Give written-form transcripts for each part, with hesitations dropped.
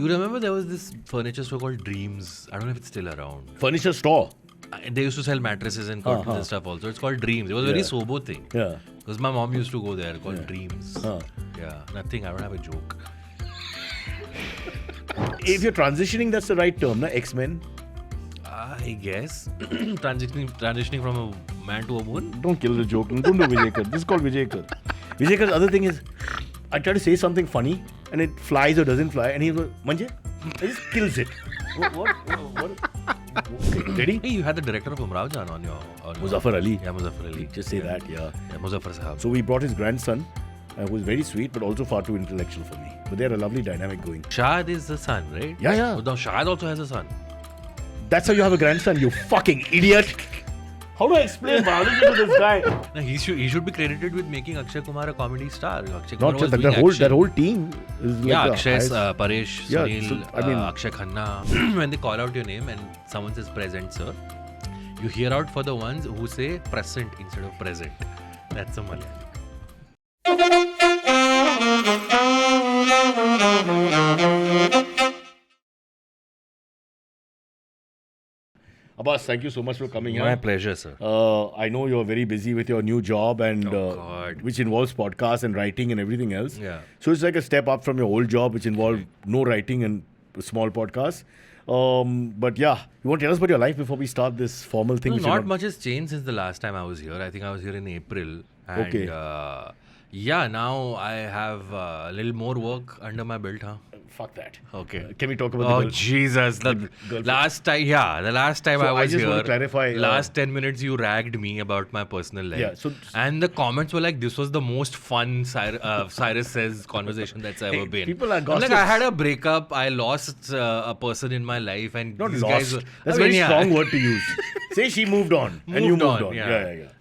You remember there was this furniture store called Dreams? I don't know if it's still around. Furniture store. They used to sell mattresses and curtains and stuff also. It's called Dreams. It was a very sober thing. Yeah. Because my mom used to go there called Dreams. Yeah, nothing. I don't have a joke. If you're transitioning, that's the right term, na? X-Men. I guess. Transitioning from a man to a woman. Don't kill the joke. Don't do Vijay. This is called Vijay. Vijay's other thing is, I try to say something funny and it flies or doesn't fly, and he goes, Manje? He just kills it. What? Okay, ready? Hey, you had the director of Umrao Jan on your... Muzaffar Ali. Yeah, Muzaffar Ali. Just say that, yeah. Muzaffar Sahab. So we brought his grandson, who was very sweet, but also far too intellectual for me. But they had a lovely dynamic going. Shahid is the son, right? Yeah, yeah. Now Shahid also has a son. That's how you have a grandson, you fucking idiot. How do I explain biology to this guy? No, he should be credited with making Akshay Kumar a comedy star. Akshay Kumar Not was just doing that whole team is like yeah, the Akshay, highest- Paresh, Yeah, Sunil, so, I mean- Akshay Khanna. When they call out your name and someone says present, sir, you hear out for the ones who say present instead of present. That's a Malayali. Abbas, thank you so much for coming My here. pleasure, sir. I know you're very busy with your new job and God. which involves podcasts and writing and everything else. Yeah. So it's like a step up from your old job, which involved no writing and small podcasts. But yeah, you want to tell us about your life before we start this formal thing? No, which you're not much has changed since the last time I was here. I think I was here in April. And, Okay. yeah, now I have a little more work under my belt, huh? Fuck that. Okay. Can we talk about Oh the girl? Jesus! The girlfriend. last time So I I was just here, want to clarify, last 10 minutes you ragged me about my personal life. Yeah, so- and the comments were like, "This was the most fun Cyrus says conversation that's ever been." people are I'm like, gossips. I had a breakup. I lost a person in my life, and Not these lost. guys. Were, That's I a mean, very yeah. strong word to use. Say she moved on and you moved on.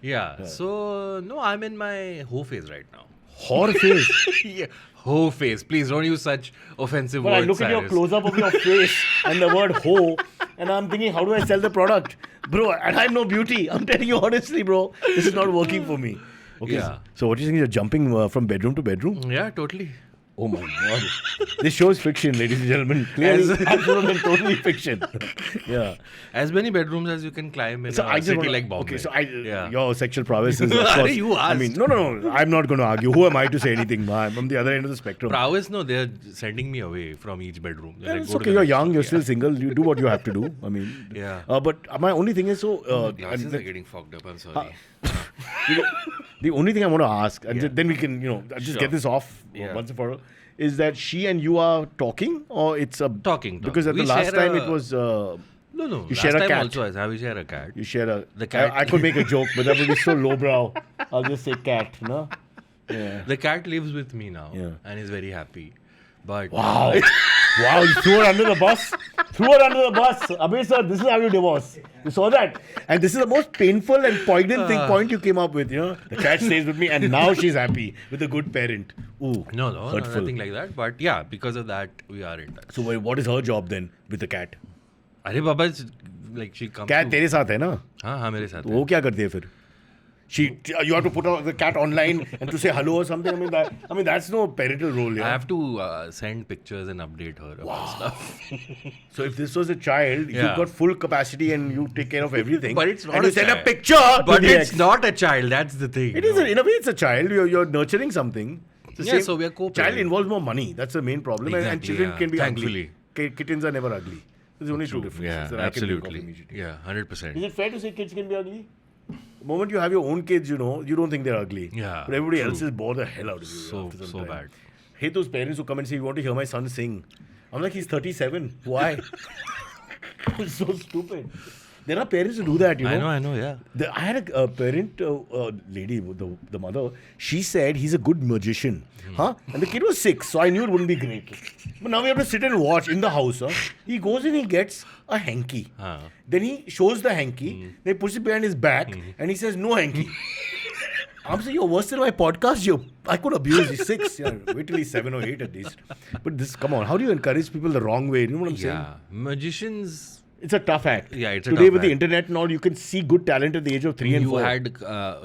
Yeah. So no, I'm in my hoe phase right now. Whore face. Yeah, hoe phase. Please don't use such offensive But words. I look at your Cyrus. close-up of your face and the word ho, and I'm thinking, how do I sell the product? Bro, and I have no beauty. I'm telling you honestly, bro. This is not working for me. Okay. Yeah. So what do you think? You're jumping from bedroom to bedroom? Yeah, totally. Oh my God. This show is fiction, ladies and gentlemen. Clearly, absolutely, totally fiction. Yeah. As many bedrooms as you can climb in So a I just city wanna- like Bombay. Okay, so yeah. your sexual prowess is, of course, You I asked. mean, no. I'm not going to argue. Who am I to say anything? I'm on the other end of the spectrum. Prowess, no, they're sending me away from each bedroom. They're like, It's "Go to okay. the You're next young. one." You're Yeah. still single. You do what you have to do. I mean, Yeah. But my only thing is Glasses and are getting fogged up. I'm sorry. the only thing I want to ask, and Yeah. then we can, just Sure. get this off Yeah. once and for all, is that she and you are talking, or it's a Talking. Because at We the last share time a- it was No. You Last share a time cat. also, we share a cat. you share a The cat- I could make a joke, but that would be so lowbrow. I'll just say cat, no? Yeah. The cat lives with me now Yeah. and is very happy. But Wow. Wow, you threw her under the bus. Threw her under the bus. Abhay sir, this is how you divorce. You saw that? And this is the most painful and poignant point you came up with, The cat stays with me and now she's happy with a good parent. Ooh. no, hurtful. nothing like that. But yeah, because of that, we are in touch. So what is her job then with the cat? Arey Baba, it's like she comes Cat to... तेरे साथ है ना? हाँ, मेरे साथ है. वो क्या करती है फिर? You have to put the cat online and to say hello or something. I mean that's no parental role. I Yeah. have to send pictures and update her about stuff. So if this was a child, Yeah. you've got full capacity and you take care of everything. But it's not and a you send a child. picture. to But the it's ex. not a child. That's the thing. It is in a way it's a child. You're nurturing something. It's the Yeah, same- so we are co-parents. Child involves more money. That's the main problem. And Exactly, children yeah. can be Thankfully. ugly. Kittens are never ugly. There's only two differences Yeah, that I can think of absolutely. immediately. Yeah, 100%. Is it fair to say kids can be ugly? The moment you have your own kids, you don't think they're ugly. Yeah, But everybody true. else is bore the hell out of you. So- after some so time. bad. Hate those parents who come and say, "You want to hear my son sing?" I'm like, he's 37. Why? It's so stupid. There are parents who do that, I know, yeah. I had a parent, lady, the mother, she said he's a good magician. Huh? And the kid was 6, so I knew it wouldn't be great. But now we have to sit and watch in the house. Huh? He goes and he gets a hanky. Then he shows the hanky, then he puts it behind his back, and he says, "No hanky." I'm saying, you're worse than my podcast. I could abuse. He's 6. Yeah, wait till he's 7 or 8 at least. But come on, how do you encourage people the wrong way? You know what I'm saying? Yeah. Magicians It's a tough act. Yeah, it's a Today tough with the act. internet and all, you can see good talent at the age of 3 and You 4. had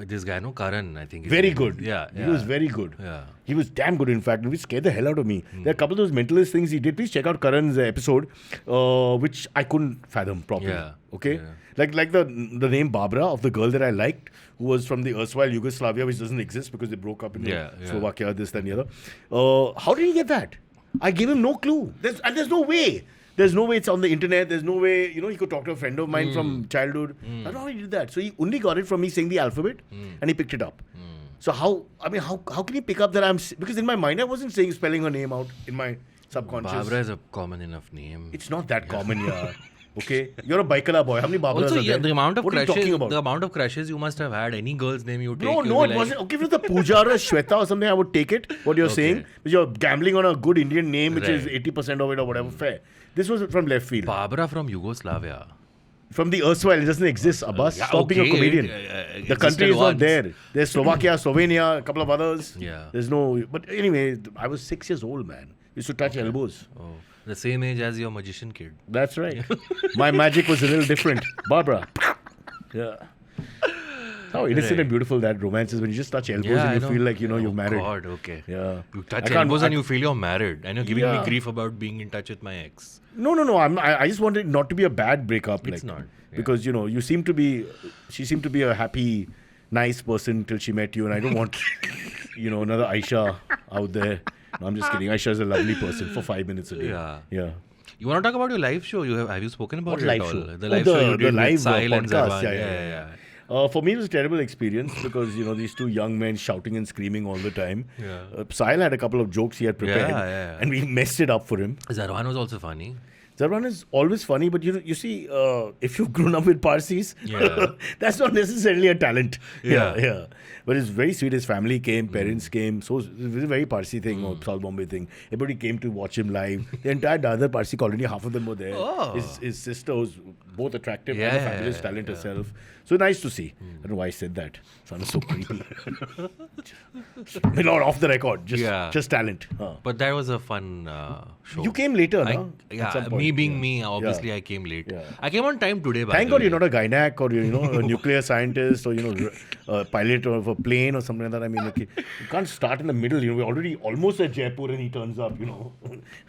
this guy, no, Karan, I think. his Very name good. is. Yeah, He was very good. Yeah. He was damn good, in fact, and which scared the hell out of me. There are a couple of those mentalist things he did. Please check out Karan's episode, which I couldn't fathom properly. Yeah. Okay? Yeah. Like the name Barbara of the girl that I liked, who was from the erstwhile Yugoslavia, which doesn't exist because they broke up in Slovakia, this, that, and the other. How did he get that? I gave him no clue. There's no way. There's no way it's on the internet. There's no way, he could talk to a friend of mine from childhood. I don't know how he did that. So he only got it from me saying the alphabet and he picked it up. So how can he pick up that because in my mind I wasn't spelling her name out in my subconscious. Barbara is a common enough name. It's not that common, yeah. Okay? You're a Baikala boy. How many Barbaras Also, are there? the amount of what are you crushes, talking about? the amount of crushes you must have had. Any girl's name you take. No, you'll no, be it like, wasn't. Okay, if it was the Pooja or a Shweta or something, I would take it. What you're saying. But you're gambling on a good Indian name, which is Right. 80% of it or whatever, fair. This was from left field. Barbara from Yugoslavia. From the erstwhile, it doesn't exist, Abbas. yeah, Stop being a okay, comedian. it The country existed is not once. there. There's Slovakia, Slovenia, a couple of others. Yeah. There's no... But anyway, I was 6 years old, man. Used to touch elbows. Oh, the same age as your magician kid. That's right. My magic was a little different. Barbara. Yeah. How innocent and beautiful that romance is when you just touch elbows Yeah, I and you know. feel like, you're Oh, married. God, okay. Yeah. You I touch can't- elbows and I- you feel you're married. And you're giving Yeah. me grief about being in touch with my ex. No. I just wanted it not to be a bad breakup. It's not, yeah. Because, she seemed to be a happy, nice person till she met you. And I don't want, another Aisha out there. No, I'm just kidding. Aisha is a lovely person for 5 minutes a day. Yeah. Yeah. You want to talk about your live show? Have you spoken about What it live at all? show? The Oh, live show you the did live with Sahil and podcast. Zarwan. Yeah. For me, it was a terrible experience because, these two young men shouting and screaming all the time. Yeah. Sahil had a couple of jokes he had prepared. Yeah. And we messed it up for him. Zarwan was also funny. Zarwan is always funny, but you see, if you've grown up with Parsis, Yeah. that's not necessarily a talent. Yeah. Yeah. But it's very sweet. His family came, parents came. So it was a very Parsi thing or South Bombay thing. Everybody came to watch him live. The entire Dadar Parsi colony, half of them were there. Oh. His sister was both attractive and Yeah, a fabulous talent herself. So nice to see. I don't know why I said that. Sounded so creepy. Not off the record. Just talent. But that was a fun show. You came later, no? At some point. Me being me, obviously I came late. Yeah. I came on time today. Thank God you're not a gynac or a nuclear scientist or a pilot of a plane or something like that. I mean, you can't start in the middle. We're already almost at Jaipur and he turns up.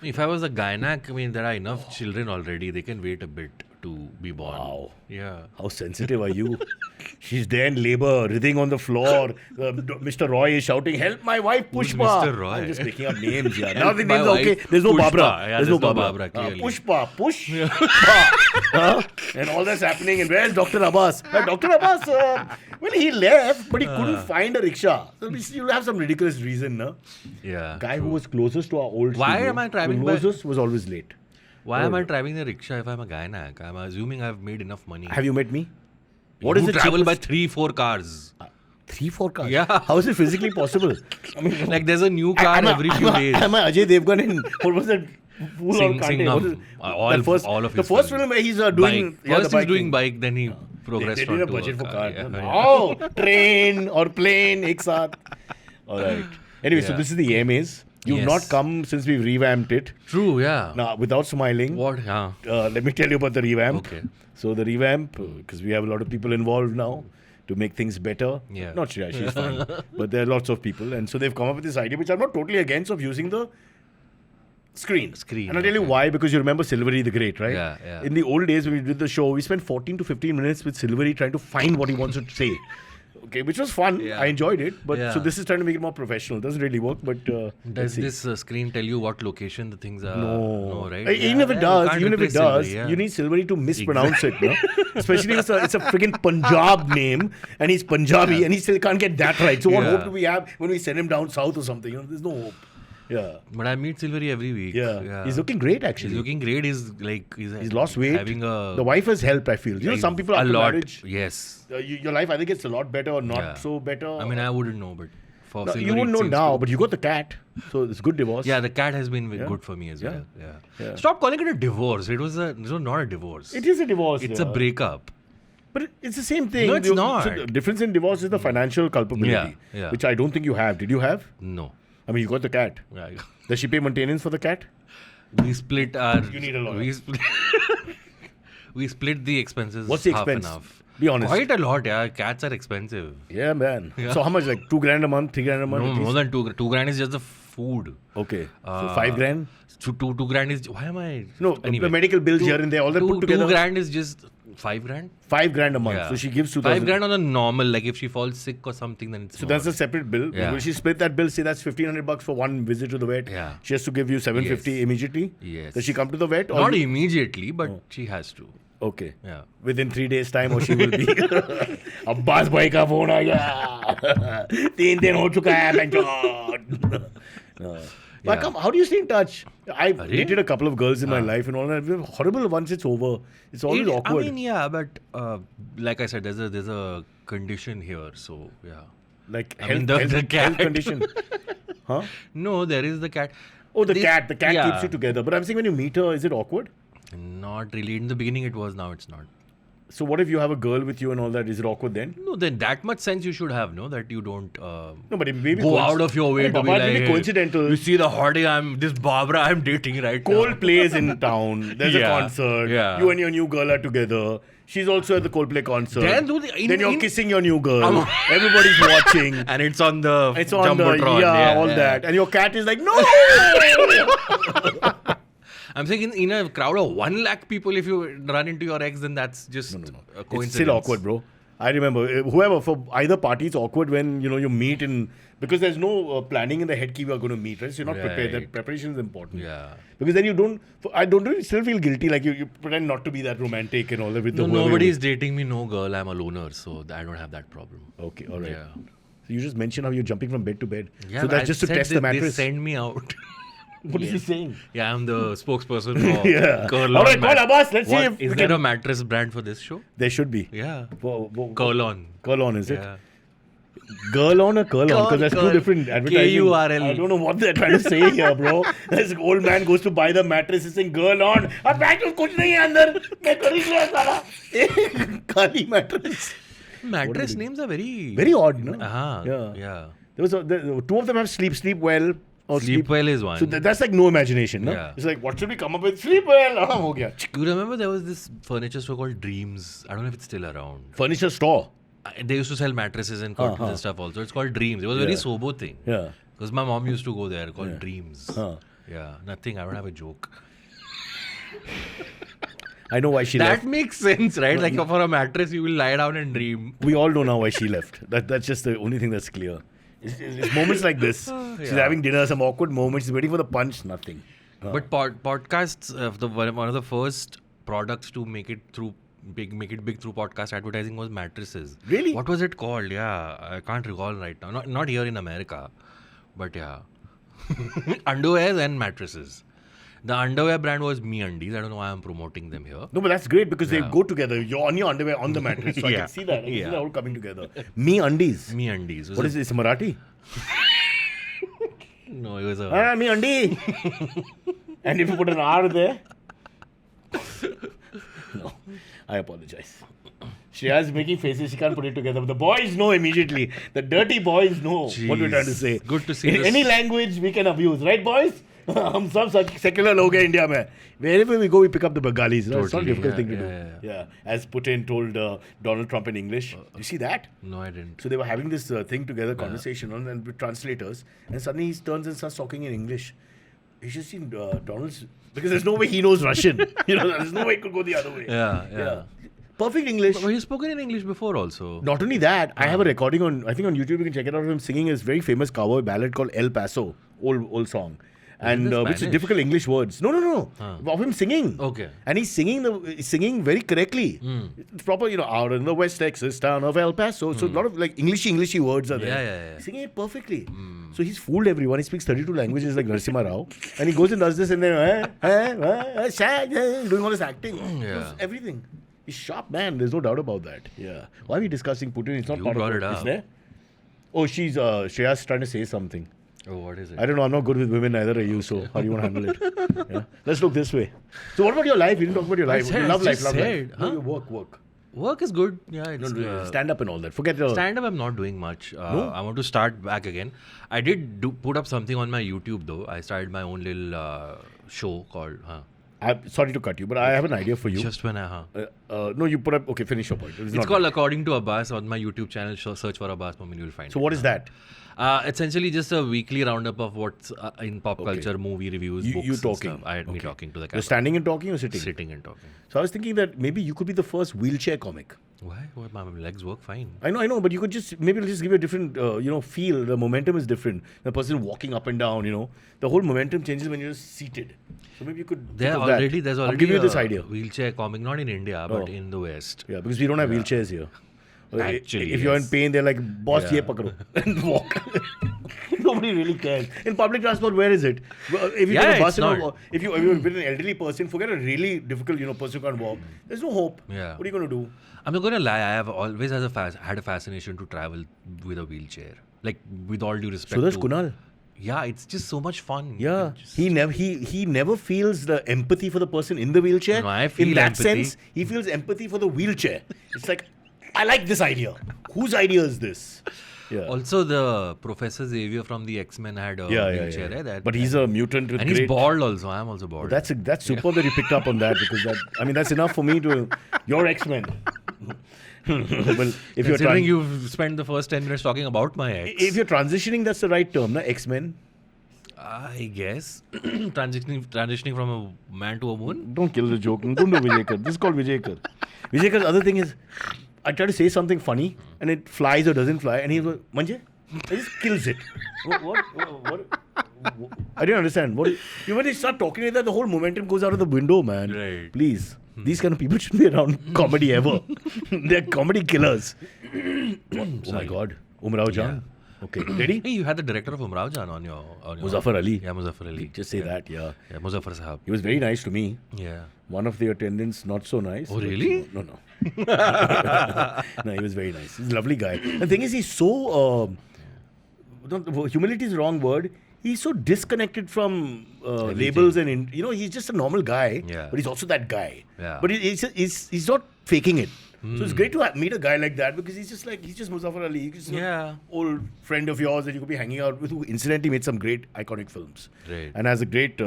If I was a gynac, there are enough children already. They can wait a bit to be born. Wow. Yeah. How sensitive are you? She's there in labor, writhing on the floor. Mr. Roy is shouting, "Help my wife, Who's Pushpa." Mr. Roy? I'm just making up names. Yeah. Help Now the my names are okay. wife, There's no Pushpa. Barbara. Yeah, There's no Barbara. clearly. Pushpa. And all that's happening. And where's Dr. Abbas? Dr. Abbas, he left, but he couldn't find a rickshaw. So you'll have some ridiculous reason, no? Yeah. Guy who was closest to our old Why studio, am I driving by- closest was always late. Why am I driving the rickshaw if I'm a gynac? I'm assuming I've made enough money. Have you met me? What is the travel by cheapest- 3-4 cars? 3-4 cars? Yeah. How is it physically possible? I mean, Like there's a new car every few days. Am I Ajay Devgan in what was that? Fool or Sing- Kante? Singham. What is- All the of his first films. film where he's doing Bike. yeah, the First bike he's doing thing. bike, then he progressed They did a onto budget for car. Yeah. Oh, train or plane, ek saath. All right. Anyway, so Yeah. this is the AMAs. You've Yes. not come since we've revamped it. True, yeah. Now, without smiling, What? Yeah. let me tell you about the revamp. Okay. So the revamp, because we have a lot of people involved now to make things better. Yeah. Not Shreya, she's fine. But there are lots of people. And so they've come up with this idea, which I'm not totally against, of using the screen. And I'll tell you okay. why, because you remember Silvery the Great, right? Yeah, yeah. In the old days when we did the show, we spent 14 to 15 minutes with Silvery trying to find what he wants to say. Okay, which was fun. Yeah. I enjoyed it. But Yeah. so this is trying to make it more professional. Doesn't really work, but let's Does see. this screen tell you what location the things are? No, Right? Even if it you does, can't even if it replace does, Silvery, yeah. you need Silvery to mispronounce it, no? Especially if it's a friggin' Punjab name and he's Punjabi and he still can't get that right. So what Yeah. hope do we have when we send him down south or something? There's no hope. Yeah, But I meet Silvery every week. yeah. He's looking great He's actually. looking great. He's lost weight. Having a The wife has helped, I feel. Some people a after lot. marriage, Yes. your life either gets a lot better or not Yeah. so better. I mean, I wouldn't know, but for No, Silvery, you wouldn't it know seems now, to- but you got the cat, so it's good divorce. Yeah, the cat has been Yeah. good for me as Yeah. well. Yeah. Yeah. Stop calling it a divorce. It was not a divorce. It is a divorce. It's yeah. a breakup. But it's the same thing. No, it's not. So the difference in divorce is the financial culpability, Yeah, yeah. which I don't think you have. Did you have? No. I mean, you got the cat. Yeah. Does she pay maintenance for the cat? We split our. You need a lawyer. We split the expenses. What's the half and expense? half. Be honest. Quite a lot, yeah. Cats are expensive. Yeah, man. So how much? Like $2,000 a month, $3,000 a month? No, at more least? than 2 grand is just the food. Okay. So Uh, $5,000? Two grand is, why am I? No, anyway, the medical bills here and there, all that put together. 2 grand is just 5 grand. $5,000 a month. Yeah. So she gives 5 2,000. grand on a normal, like if she falls sick or something, then it's So more. that's a separate bill. Yeah. Will she split that bill? Say that's $1,500 for one visit to the vet. Yeah. She has to give you $750 Yes. immediately. Yes. Does she come to the vet? Or Not immediately, but she has to. Okay. Yeah. Within 3 days time, or she will be. Abbas भाई का phone आ गया 3 दिन हो चुका है बेंचोद. But come, how do you stay in touch? I've Arey? dated a couple of girls in my life and all that. They're horrible once it's over. It's always awkward. I mean, yeah, but like I said, there's a condition here, so yeah. Like I health, mean, the health cat. condition. Huh? No, there is the cat. Oh, the This- cat. The cat yeah. keeps you together. But I'm saying when you meet her, is it awkward? Not really. In the beginning, it was. Now it's not. So what if you have a girl with you and all that? Is it awkward then? No, then that much sense you should have, no? That you don't No, but it may be go out of your way Arey to be Baba, it like, may be "Hey, coincidental. You see the hottie, this Barbara I'm dating right now. Coldplay is in town. There's a Yeah, concert. yeah. You and your new girl are together. She's also at the Coldplay concert. Then Then you're kissing your new girl. Everybody's watching. And it's on the It's on Jumbotron. all that. And your cat is like, no! I'm saying in a crowd of 1 lakh people, if you run into your ex, then that's just a coincidence. It's still awkward, bro. I remember, whoever, for either party, it's awkward when, you meet in, because there's no planning in the head key we are going to meet, right? So you're not prepared. That Right. preparation is important. Yeah. Because then I don't really still feel guilty, like you pretend not to be that romantic and all that with No, the whoever nobody you're is dating me, no girl. I'm a loner, so I don't have that problem. with. Okay, all right. Yeah. So you just mentioned how you're jumping from bed to bed. Yeah, so but that's I just to said test the they mattress. send me out. What is he saying? Yeah, I'm the spokesperson for Yeah. Kurlon. All right, call Abbas. Let's see What, if is we there can... a mattress brand for this show? There should be. Yeah. Kurlon. Kurlon, is it? Yeah. Girl on or curl on? Because that's two Curl. different advertising. K-U-R-L. I don't know what they're trying to say here, bro. This old man goes to buy the mattress, he's saying girl on. अब mattress कुछ नहीं है अंदर. मैं कर ही लिया सारा. काली mattress. Mattress names are very... Very odd, no? Yeah. There was two of them have sleep well. Or Sleep well is one. So that's like no imagination, no? Yeah. It's like, what should we come up with? Sleep well. हो गया. You remember there was this furniture store called Dreams? I don't know if it's still around. Furniture store. They used to sell mattresses and curtains and stuff also. It's called Dreams. It was a very sober thing. Yeah. Because my mom used to go there called Dreams. Huh. Yeah, nothing. I don't have a joke. I know why she That left. makes sense, right? Like for a mattress, you will lie down and dream. We all know now why she left. That's just the only thing that's clear. It's moments like this. She's Yeah. having dinner, some awkward moments. She's waiting for the punch. Nothing. But podcasts, one of the first products to make it big through podcast advertising was mattresses. Really? What was it called? Yeah, I can't recall right now. Not here in America, but yeah, underwears and mattresses. The underwear brand was MeUndies. I don't know why I'm promoting them here. No, but that's great because they Yeah. go together. You're on your underwear on the mattress. So I Yeah. can see that. I can see Yeah. that all coming together. Me undies. MeUndies. What is this? Marathi? No, it was a. Me undi. And if you put an R there. No, I apologize. Shreya is making faces. She can't put it together. But the boys know immediately. The dirty boys know what we're trying to say. Good to see In this. any language we can abuse, right, boys? हम सब secular लोग हैं India में. Wherever we go, we pick up the Bengalis. Right? It's not a Totally, difficult thing to yeah, do. Yeah. As Putin told Donald Trump in English. You see that? No, I didn't. So they were having this thing together, conversation and with translators, and suddenly he turns and starts talking in English. You should see Donald's, because there's no way he knows Russian. There's no way it could go the other way. Yeah. Perfect English. But he's spoken in English before also. Not only that, I have a recording I think on YouTube, you can check it out of him singing his very famous cowboy ballad called El Paso, old song. And in which is Spanish? difficult English words. No. Of him singing. Okay. And he's singing very correctly. It's proper, out in the West Texas town of El Paso. So a lot of like Englishy words are there. Yeah. Singing it perfectly. So he's fooled everyone. He speaks 32 languages like Narasimha Rao. And he goes and does this and then doing all this acting. Yeah. Does everything. He's sharp, man. There's no doubt about that. Yeah. Why are we discussing Putin? It's not You part brought of it up. Is there? Oh, Shreya's trying to say something. Oh, what is it? I don't know. I'm not good with women, neither are you. So how do you want to handle it? Yeah. Let's look this way. So what about your life? You didn't talk about your life. said- You love I life, just love said, life. huh? No, your work. Work is good. Yeah, it's Stand up and all that. Forget the... stand up. I'm not doing much. I want to start back again. I did put up something on my YouTube though. I started my own little show called. I'm sorry to cut you, but I have an idea for you. Just when I, No, you put up. Okay, finish your point. It's not called According to Abbas on my YouTube channel. Search for Abbas Momin, you'll find So it. what is that? Essentially just a weekly roundup of what's in pop culture, movie reviews, books You and talking. stuff. I had me talking to the You're camera. standing and talking or sitting? Sitting and talking. So I was thinking that maybe you could be the first wheelchair comic. Why? What, my legs work fine. I know, but you could just maybe it'll just give you a different, feel. The momentum is different. The person walking up and down, the whole momentum changes when you're seated. So maybe you could. There's think of already that. a I'll give you this idea. wheelchair comic, not in India, but Oh. in the West. Yeah, because we don't have wheelchairs here. Actually, if you're in yes. pain, they're like, boss, Yeah. ye pakro, and walk. Nobody really cares. In public transport, where is it? Well, if you Yeah, take a bus, it's not. if you're with an elderly person, forget a really difficult, person who can't walk. There's no hope. Yeah. What are you going to do? I'm not gonna lie. I have always had a fascination to travel with a wheelchair. Like, with all due respect. So does to, Kunal. Yeah, it's just so much fun. Yeah, Just- he never feels the empathy for the person in the wheelchair. No, I feel in that empathy. sense, he feels empathy for the wheelchair. It's like, I like this idea. Whose idea is this? Yeah. Also, the Professor Xavier from the X-Men had a wheelchair. yeah. That, But he's a mutant with and great. he's bald also. I'm also bald. That's super that you picked up on that because that's enough for me to. You're X-Men. Well, if you're Considering you've spent the first 10 minutes talking about my ex. if you're transitioning, that's the right term, na? X-Men. I guess transitioning from a man to a woman. Don't kill the joke. Don't do Vijay. This is called Vijay. Vijay's other thing is, I try to say something funny and it flies or doesn't fly, and he's like, Manje? He just kills it. What? I didn't understand. When they start talking like that, the whole momentum goes out of the window, man. Right. Please. These kind of people shouldn't be around comedy ever. They're comedy killers. Oh my God. Umrao Jan. Okay. Ready? Hey, you had the director of Umrao Jan on your Muzaffar Ali. Yeah, Muzaffar Ali. Just say that, yeah. Yeah, Muzaffar Sahab. He was very nice to me. Yeah. One of the attendants, not so nice. Oh, but really? No. No, he was very nice. He's a lovely guy. The thing is, he's so... humility is the wrong word. He's so disconnected from labels and... he's just a normal guy. Yeah. But he's also that guy. Yeah. But he's not faking it. So it's great to meet a guy like that because he's just Muzaffar Ali. He's just an old friend of yours that you could be hanging out with, who incidentally made some great iconic films. Right. And has a great,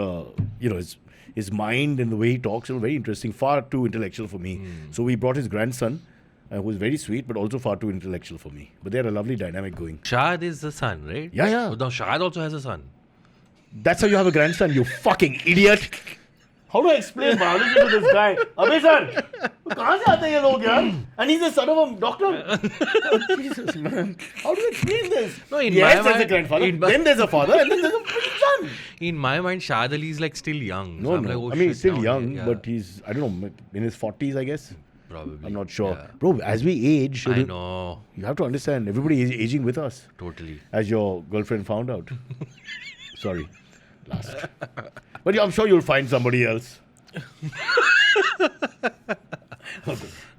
his mind and the way he talks is very interesting, far too intellectual for me. So we brought his grandson, who was very sweet, but also far too intellectual for me. But they had a lovely dynamic going. Shahid is the son, right? Yeah. Oh, no, Shahid also has a son. That's how you have a grandson, you fucking idiot. How do I explain biology to this guy? Abhay sir, कहाँ से आते हैं ये लोग यार? And he's the son of a doctor. Jesus, man. How do you explain this? No, in yes, my there's a mind- grandfather, then there's a father, and then there's a son. In my mind, Shahid Ali is like still young. No, So I'm no. like, oh, I mean, he's shit, still now, young, yeah. but he's, I don't know, in his 40s, I guess. Probably. I'm not sure. Yeah. Bro, as we age, I know. you have to understand, everybody is aging with us, Totally. as your girlfriend found out. Sorry. Last. But yeah, I'm sure you'll find somebody else.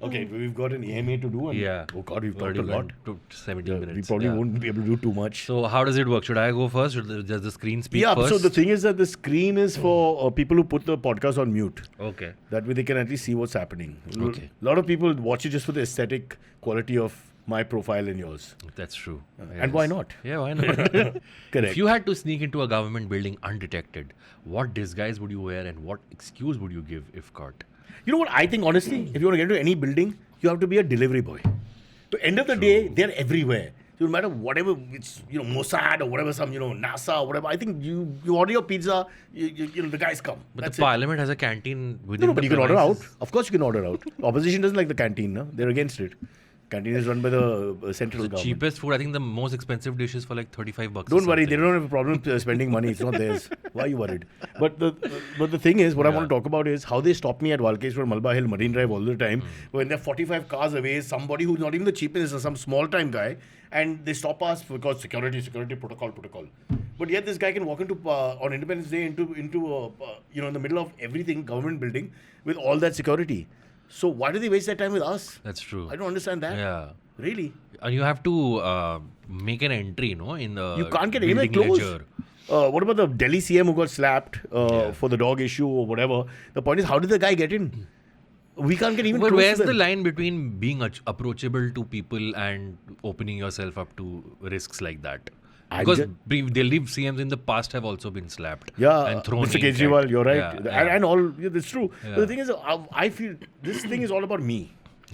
Okay, we've got an AMA to do. And Yeah. Oh God, we've talked Already a lot. went to 17 minutes. We probably yeah. won't be able to do too much. So how does it work? Should I go first? Does the screen speak Yeah, first? so the thing is that the screen is for people who put the podcast on mute. Okay. That way they can at least see what's happening. Okay. A lot of people watch it just for the aesthetic quality of my profile and yours. That's true. And why not? Yeah, why not? Correct. If you had to sneak into a government building undetected, what disguise would you wear and what excuse would you give if caught? You know what I think, honestly? If you want to get into any building, you have to be a delivery boy. The end of the day, they're everywhere. So no matter whatever, it's, Mossad or whatever, some, NASA or whatever. I think you order your pizza, the guys come. But That's the parliament has a canteen within No, but the you can order out. premises. Of course you can order out. Opposition doesn't like the canteen, no? They're against it. Canteen is run by the central The government. cheapest food, I think the most expensive dish is for like $35. or Don't worry, they something. don't have a problem spending money. It's not theirs. Why are you worried? But the thing is, what I want to talk about is how they stop me at Walkeshwar, Malba Hill, Marine Drive all the time. When they're 45 cars away, somebody who's not even the cheapest is some small time guy, and they stop us because security, protocol. But yet this guy can walk into on Independence Day into in the middle of everything, government building, with all that security. So why do they waste their time with us? That's true. I don't understand that. Yeah. Really? And you have to make an entry, in the You can't get anywhere building close. ledger. What about the Delhi CM who got slapped for the dog issue or whatever? The point is, how did the guy get in? We can't get even But close where's to the them. line between being approachable to people and opening yourself up to risks like that? Because they leave CMs in the past have also been slapped. Yeah, And thrown Mr. ink at. Kejriwal, you're right. Yeah, And all, yeah, that's true. Yeah. But the thing is, I feel this thing is all about me.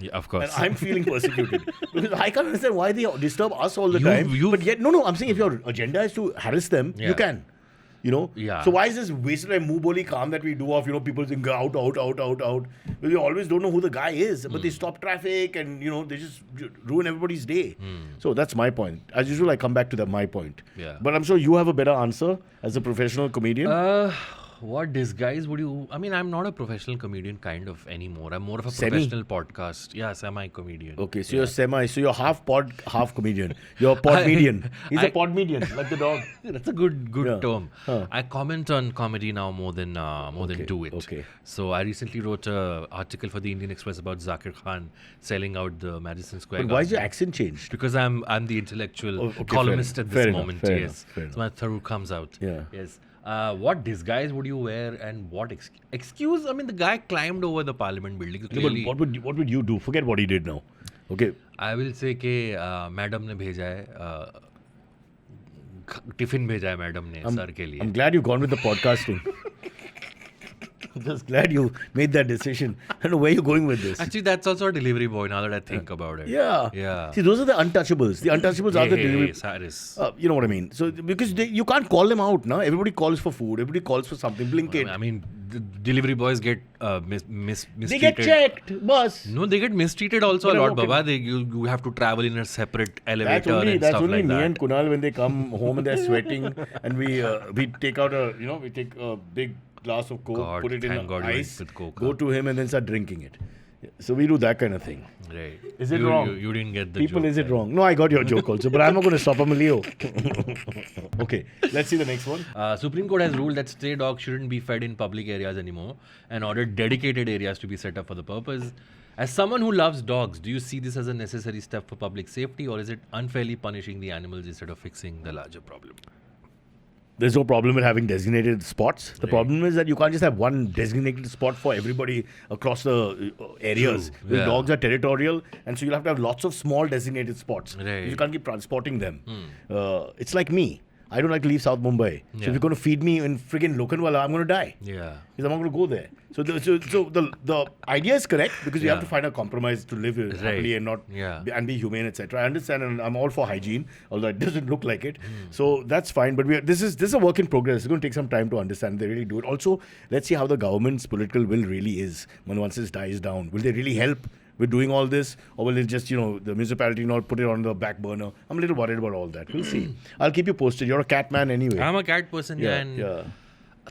yeah, of course. And I'm feeling persecuted. Because I can't understand why they disturb us all the You- time. you- But yet, no, I'm saying if your agenda is to harass them, you Yeah. can. You know? Yeah. So why is this wasted like Muboli calm that we do of, people think out. Because we always don't know who the guy is. But they stop traffic and, they just ruin everybody's day. So that's my point. As usual, I come back to my point. Yeah. But I'm sure you have a better answer as a professional comedian. What disguise would you? I mean, I'm not a professional comedian kind of anymore. I'm more of a Semi? professional podcast. Yeah, semi-comedian. Okay, so so you're half pod, half comedian. You're a pod median. He's a I- pod median, like the dog. That's a good Yeah. term. Huh. I comment on comedy now more than do it. okay. So I recently wrote an article for the Indian Express about Zakir Khan selling out the Madison Square But why is Garden. your accent changed? Because I'm the intellectual Oh, okay, columnist fair at enough, this fair enough, moment. fair Yes, enough, fair so my throat comes out. Yeah. Yes. What disguise would you wear and what excuse? I mean, the guy climbed over the Parliament building. So No, clearly, but what would you do? Forget what he did now. Okay. I will say कि madam ने भेजा है tiffin भेजा है madam ने sir के लिए. I'm glad you've gone with the podcasting. I'm just glad you made that decision. I don't know where you're going with this. Actually, that's also a delivery boy now that I think about it. Yeah. Yeah. See, those are the untouchables. The untouchables are the delivery. Cyrus. You know what I mean? So because you can't call them out now. Everybody calls for food. Everybody calls for something. Blinkit. I mean, the delivery boys get mistreated. They get checked, boss. No, they get mistreated also But a lot, okay. Baba. You have to travel in a separate That's elevator only and that's stuff only like me that. and Kunal when they come home and they're sweating and we take out we take a big glass of Coke, God, put it in thank God you went ice, with Coke, go huh? to him and then start drinking it. So we do that kind of thing. Right. Is it you, wrong? You didn't get the People, joke is it there. wrong? No, I got your joke also, but I'm not going to stop. I'm a Leo. Okay, let's see the next one. Supreme Court has ruled that stray dogs shouldn't be fed in public areas anymore and ordered dedicated areas to be set up for the purpose. As someone who loves dogs, do you see this as a necessary step for public safety or is it unfairly punishing the animals instead of fixing the larger problem? There's no problem with having designated spots. The problem is that you can't just have one designated spot for everybody across the areas. True, Because yeah. dogs are territorial, and so you'll have to have lots of small designated spots. Right. You can't keep transporting them. It's like me. I don't like to leave South Mumbai. So Yeah. if you're going to feed me in friggin' Lokhandwala, I'm going to die. Yeah. Because I'm not going to go there. So the idea is correct because you have Yeah. to find a compromise to live happily and not Yeah. and be humane, etc. I understand, and I'm all for hygiene, although it doesn't look like it. So that's fine. But this is a work in progress. It's going to take some time to understand. They really do it. Also, let's see how the government's political will really is when once this dies down. Will they really help with doing all this, or will it just the municipality not put it on the back burner? I'm a little worried about all that. We'll see. I'll keep you posted. You're a cat man anyway. I'm a cat person, yeah, and yeah.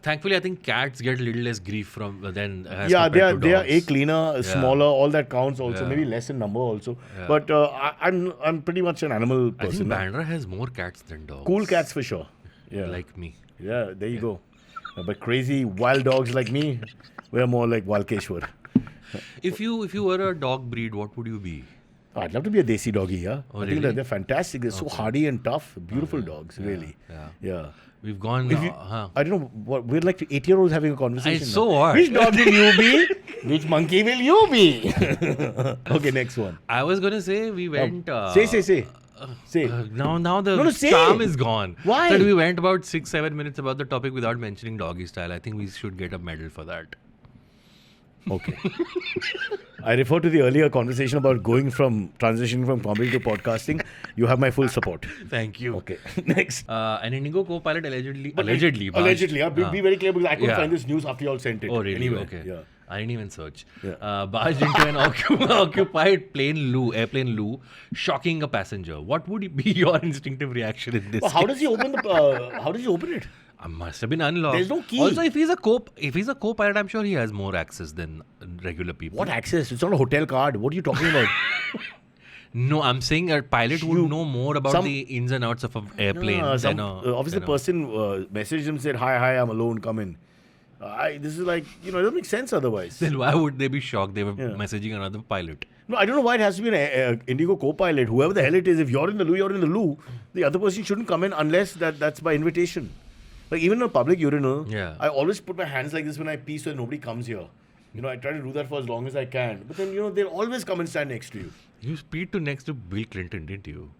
thankfully, I think cats get a little less grief from than as Yeah, compared to they are dogs. a cleaner, smaller, all that counts also. Yeah. Maybe less in number also. Yeah. But I'm pretty much an animal I think person. Bandra has more cats than dogs. Cool cats for sure. Yeah, Like me. yeah. There you go. But crazy wild dogs like me, we're more like Walkeshwar. If you were a dog breed, what would you be? I'd love to be a desi doggy. Yeah, Oh, I think really? that they're fantastic. They're so hardy and tough. Beautiful dogs, really. Yeah. Yeah. We've gone. If you, I don't know what we're like 8-year-olds having a conversation. It's now. so hard. Which dog will you be? Which monkey will you be? Okay, next one. I was gonna say we went. Say. Say. Now the No, say. charm is gone. Why? Said we went about 6-7 minutes about the topic without mentioning doggy style. I think we should get a medal for that. Okay. I refer to the earlier conversation about transitioning from comedy to podcasting. You have my full support. Thank you. Okay. Next. An Indigo co-pilot allegedly. Allegedly, be very clear because I couldn't find this news after you all sent it. Oh, really? Anyway, Okay. Yeah. I didn't even search. Yeah. Barged into an occupied airplane loo, shocking a passenger. What would be your instinctive reaction in this? Well, how case? does he open the? How does he open it? Must have been unlocked. There's no key. Also, if he's a co-pilot, I'm sure he has more access than regular people. What access? It's not a hotel card. What are you talking about? No, I'm saying a pilot would You- know more about some- the ins and outs of an airplane Some, than a. obviously, the person messaged him, said, hi, I'm alone, come in. This is like, it doesn't make sense otherwise. Then why would they be shocked? They were Yeah. messaging another pilot. No, I don't know why it has to be an Indigo co-pilot. Whoever the hell it is, if you're in the loo, you're in the loo. The other person shouldn't come in unless that's by invitation. Like even in a public urinal, Yeah. I always put my hands like this when I pee so that nobody comes here. I try to do that for as long as I can. But then, they'll always come and stand next to you. You speed to next to Bill Clinton, didn't you?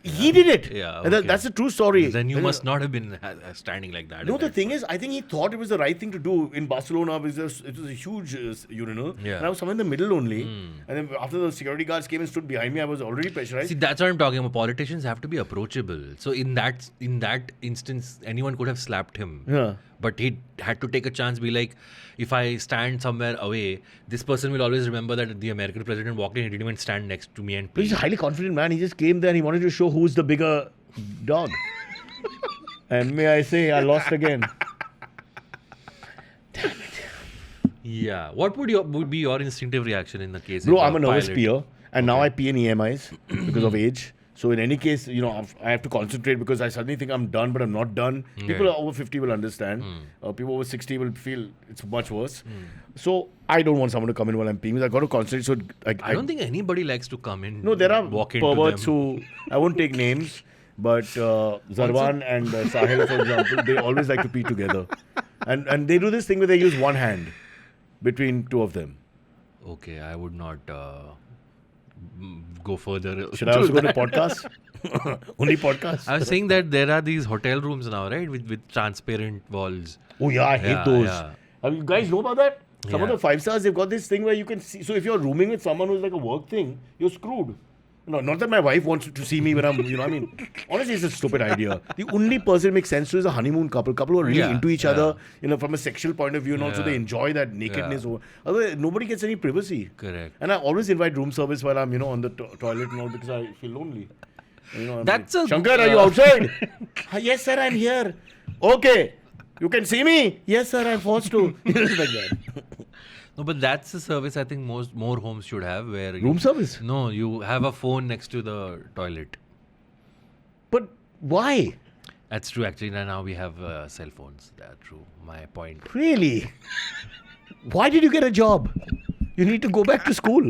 He did it. Yeah, And okay. that's a true story. Then you must not have been standing like that. No, at the that thing point. is, I think he thought it was the right thing to do in Barcelona because it was a huge urinal. Yeah. And I was somewhere in the middle only. And then after the security guards came and stood behind me, I was already pressurized. See, that's what I'm talking about. Politicians have to be approachable. So in that instance, anyone could have slapped him. Yeah. But he had to take a chance, be like, if I stand somewhere away, this person will always remember that the American president walked in, he didn't even stand next to me and But he's pee. a highly confident man. He just came there and he wanted to show who's the bigger dog. And may I say, I lost again. Yeah. What would be your instinctive reaction in the case? Bro, if I'm a nervous pilot- peer. And now I pee in EMIs because of age. So in any case, I have to concentrate because I suddenly think I'm done, but I'm not done. People over 50 will understand. People over 60 will feel it's much worse. So I don't want someone to come in while I'm peeing. I've got to concentrate. So I don't think anybody likes to come in. No, there are walk into perverts them. who, I won't take names, but Zarwan and Sahil, for example, they always like to pee together. And they do this thing where they use one hand between two of them. Okay, I would not go further. Should I also go to podcast? Only podcast? I was saying that there are these hotel rooms now, right, with transparent walls. Oh yeah, I hate Yeah, those. yeah. You guys know about that? Some of Yeah. the 5 stars, they've got this thing where you can see. So if you're rooming with someone who's like a work thing, you're screwed. No, not that my wife wants to see me when I'm, I mean, honestly, it's a stupid idea. The only person it makes sense to is a honeymoon couple who are really Yeah, into each yeah. other, from a sexual point of view, and also Yeah. they enjoy that nakedness. Otherwise, nobody gets any privacy. Correct. And I always invite room service while I'm, on the toilet and all because I feel lonely. I'm That's like, a- Shankar, are you outside? Yes, sir, I'm here. Okay. You can see me? Yes, sir, I'm forced to. It's like that. No, but that's a service I think more homes should have where Room service? No, you have a phone next to the toilet. But why? That's true. Actually, now we have cell phones. That's true. My point. Really? Why did you get a job? You need to go back to school.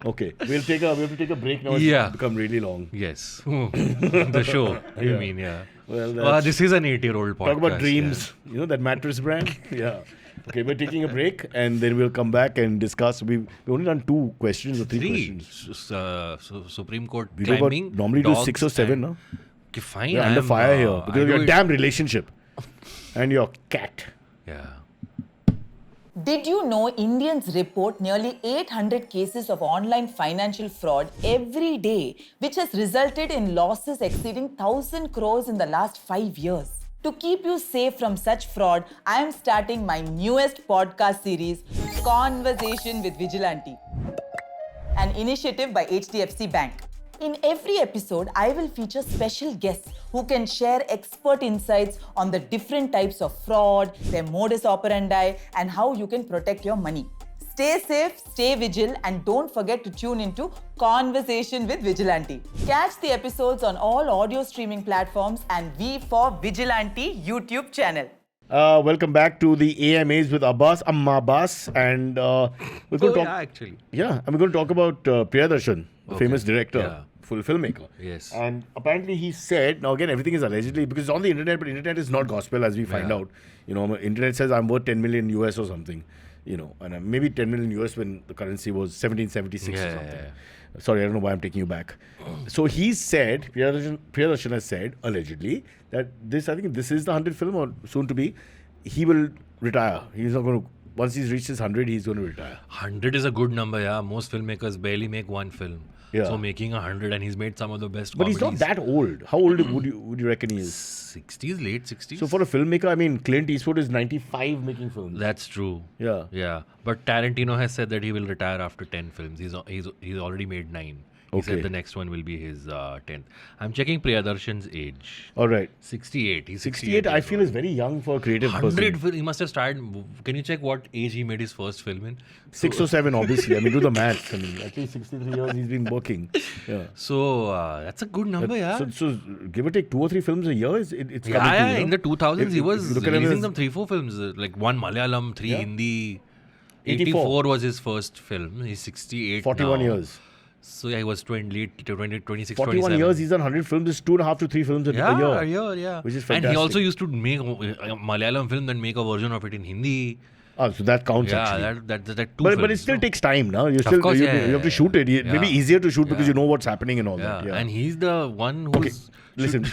Okay, we have to take a break now. It's Yeah. become really long. Yes. The show. You Yeah. mean, yeah. Well, that's- This is an 8-year-old podcast. Talk about dreams. That mattress brand? Yeah. Okay, we're taking a break and then we'll come back and discuss. We've only done 2 questions or 3 Three. questions. Supreme Court We do climbing. about, normally do dogs 6 or 7, and- no? Okay, fine. We're under I'm, fire here I because of do your it- damn relationship and your cat. Yeah. Did you know Indians report nearly 800 cases of online financial fraud every day, which has resulted in losses exceeding 1,000 crores in the last 5 years? To keep you safe from such fraud, I am starting my newest podcast series, Conversation with Vigilante, an initiative by HDFC Bank. In every episode, I will feature special guests who can share expert insights on the different types of fraud, their modus operandi, and how you can protect your money. Stay safe, stay vigilant, and don't forget to tune into Conversation with Vigilante. Catch the episodes on all audio streaming platforms and V for Vigilante YouTube channel. Welcome back to the AMAs with Abbas, and we're going to talk. Yeah, actually. Yeah, and we're going to talk about Priyadarshan, the Okay. famous director, Yeah. full filmmaker. Yes. And apparently he said, now again, everything is allegedly, because it's on the internet, but internet is not gospel as we find Yeah. out. Internet says I'm worth 10 million US or something, and maybe 10 million US when the currency was 1776 or Yeah, something. yeah. Sorry, I don't know why I'm taking you back. So he said, Priyadarshan has said, allegedly, that I think this is the 100th film or soon to be, he will retire. He's not going to, once he's reached his 100, he's going to retire. 100 is a good number, yeah. Most filmmakers barely make one film. Yeah. So making 100, and he's made some of the best But he's not that old. How old would you reckon he is? 60s, late 60s. So for a filmmaker, I mean, Clint Eastwood is 95 making films. That's true. Yeah. Yeah. But Tarantino has said that he will retire after 10 films. He's already made 9. He Okay. said the next one will be his 10th. I'm checking Priyadarshan's age. All right. 68. He's 68, I feel, is very young for a creative 100 person. he must have started. Can you check what age he made his first film in? 6 or 7, obviously. I mean, do the maths. I mean, at least 63 years he's been working. Yeah. So that's a good number, yeah. So give or take 2 or 3 films a year, it's coming to, Yeah, in the 2000s, If he you was look at it releasing as- them 3-4 films, like 1 Malayalam, 3 Yeah. Hindi. 84. 84 was his first film. He's 68 41 now. years. So yeah, he was 26, 41 27. years, he's done 100 films. It's 2.5 to 3 films a year. Yeah. Which is And he fantastic. also used to make a Malayalam film, then make a version of it in Hindi. So that counts Yeah, actually. that two But films, it still no? takes time now. You course, you, yeah, you have to yeah, shoot it. yeah. Maybe easier to shoot because you know what's happening and all Yeah, that. Yeah. and he's the one who's... Okay, listen.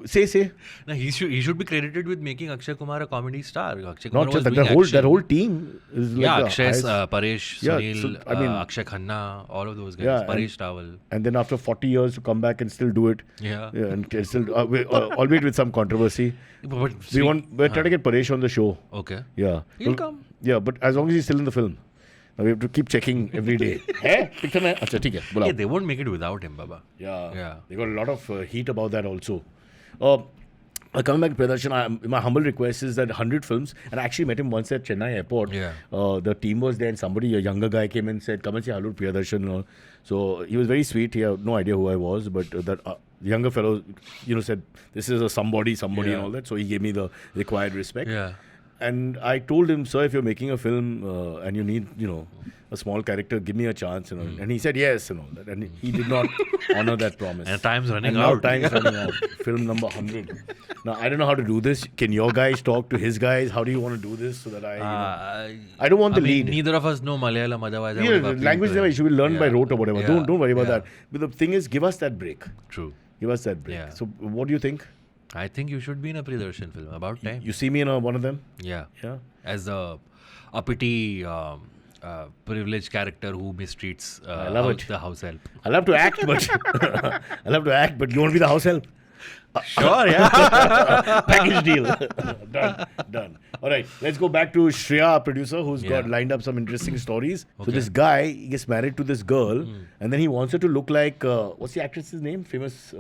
Say. No, he should be credited with making Akshay Kumar a comedy star. Akshay Kumar Not was just that. doing That whole action. team is like Yeah, the Akshay, highest. Paresh, Yeah, Sunil, so, I mean- Akshay Khanna, all of those guys. Yeah, Paresh Rawal. And then after 40 years to come back and still do it. Yeah. And still, albeit with some controversy. But We're trying to get Paresh on the show. Okay. Yeah. He'll come. Yeah, but as long as he's still in the film. Now we have to keep checking every day. Hey, picture mein? Acha, theek hai. Yeah, Bulao. they won't make it without him, Baba. Yeah. Yeah. They got a lot of heat about that also. Coming back to Pradarshan, my humble request is that 100 films, and I actually met him once at Chennai airport. Yeah. The team was there and somebody, a younger guy came and said, come and say hello to Priyadarshan and all. So he was very sweet. He had no idea who I was, but that younger fellow, said, this is a somebody Yeah. and all that. So he gave me the required respect. Yeah. And I told him, sir, if you're making a film and you need, a small character, give me a chance. And he said yes and all that. And he did not honor that promise. And time's running And now out. time's running out. Film number 100. Now, I don't know how to do this. Can your guys talk to his guys? How do you want to do this so that I don't want the lead. Neither of us know Malayalam, otherwise I Yeah, would have the appealed language to never him. should be learned by Yeah. rote or whatever. Yeah. Don't worry about Yeah. that. But the thing is, give us that break. True. Give us that break. Yeah. So what do you think? I think you should be in a Pridarshan film. About time. You see me in one of them? Yeah. Yeah. As a uppity, privileged character who mistreats I love it. the house help. I love to act, but you want to be the house help? Sure, yeah. Package deal. Done. All right, let's go back to Shreya, our producer, who's got Yeah. lined up some interesting stories. So Okay. this guy he gets married to this girl, and then he wants her to look like what's the actress's name? Famous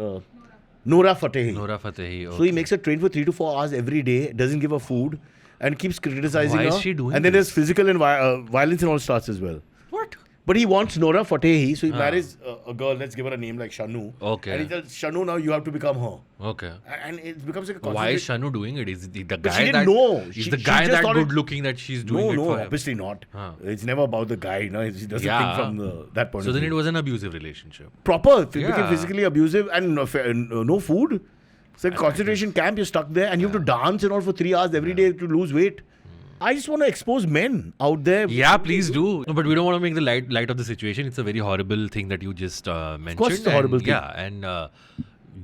Nora Fatehi. Nora Fatehi. So he makes her train for 3 to 4 hours every day, doesn't give her food, and keeps criticizing Why her. is she doing and then this? there's physical and violence and all starts as well. What? But he wants Nora Fatehi, so he marries a girl, let's give her a name like Shanu. Okay. And he tells Shanu, now you have to become her. Okay. And it becomes like a Why is concentration- Shanu doing it? Is the But guy she didn't that know. is She- the she guy just that thought it- good looking that she's doing it No, for him? obviously not. Huh. It's never about the guy. No, he doesn't think from that point So of then view. it was an abusive relationship. Proper. It became Yeah. physically abusive and no food. It's like a concentration camp. You're stuck there and you have to dance and all for 3 hours every day to lose weight. I just want to expose men out there. Yeah, please do. No, but we don't want to make the light of the situation. It's a very horrible thing that you just mentioned. course it's a horrible thing. Yeah, and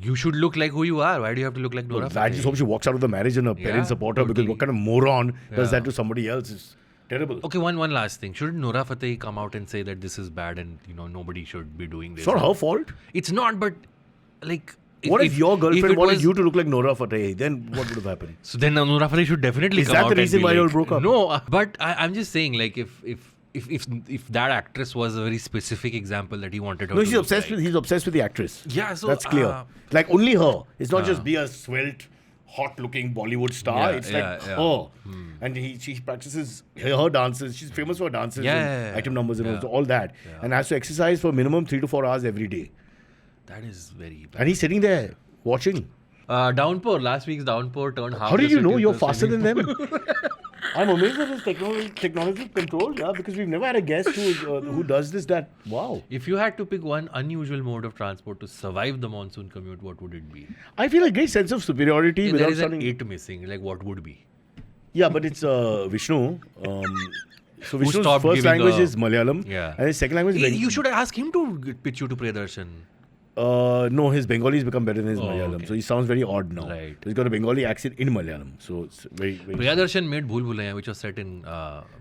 you should look like who you are. Why do you have to look like Nora I Fatehi? just hope she walks out of the marriage and her parents support her because totally. what kind of moron does Yeah. that to somebody else? It's terrible. Okay, one last thing. Shouldn't Nora Fatehi come out and say that this is bad and nobody should be doing this? It's not her fault. It's not, but like. What if your girlfriend it wanted was- you to look like Nora Fatehi? Then what would have happened? So then Nora Fatehi should definitely Is come that out the reason and be why you all like, broke up? No, but I'm just saying, like, if that actress was a very specific example that he wanted her No, to he's look obsessed like. with the actress. Yeah, so That's clear. Like only her. It's not just be a svelte, hot-looking Bollywood star. Yeah, it's yeah, like yeah. her. And she practices her dances. She's famous for her dances and item numbers and yeah. all that. And has to exercise for minimum 3 to 4 hours every day. That is very bad. And he's sitting there watching. Downpour. Last week's downpour turned half. How did the you know? city You're into faster than swimming them. I'm amazed at his technology control. Yeah, because we've never had a guest who does this. Wow. If you had to pick one unusual mode of transport to survive the monsoon commute, what would it be? I feel a great sense of superiority There without is an sounding. 8 missing. Like, what would be? Yeah, but it's Vishnu. So Vishnu's stopped first giving language a- is Malayalam. Yeah. And his second language is Bengali. You should ask him to pitch you to Priyadarshan. No, his Bengali has become better than his Oh, Malayalam. okay. So he sounds very odd now. Right. He's got a Bengali accent in Malayalam. So it's very, very Priyadarshan made Bhool Bhulaiya, which was set in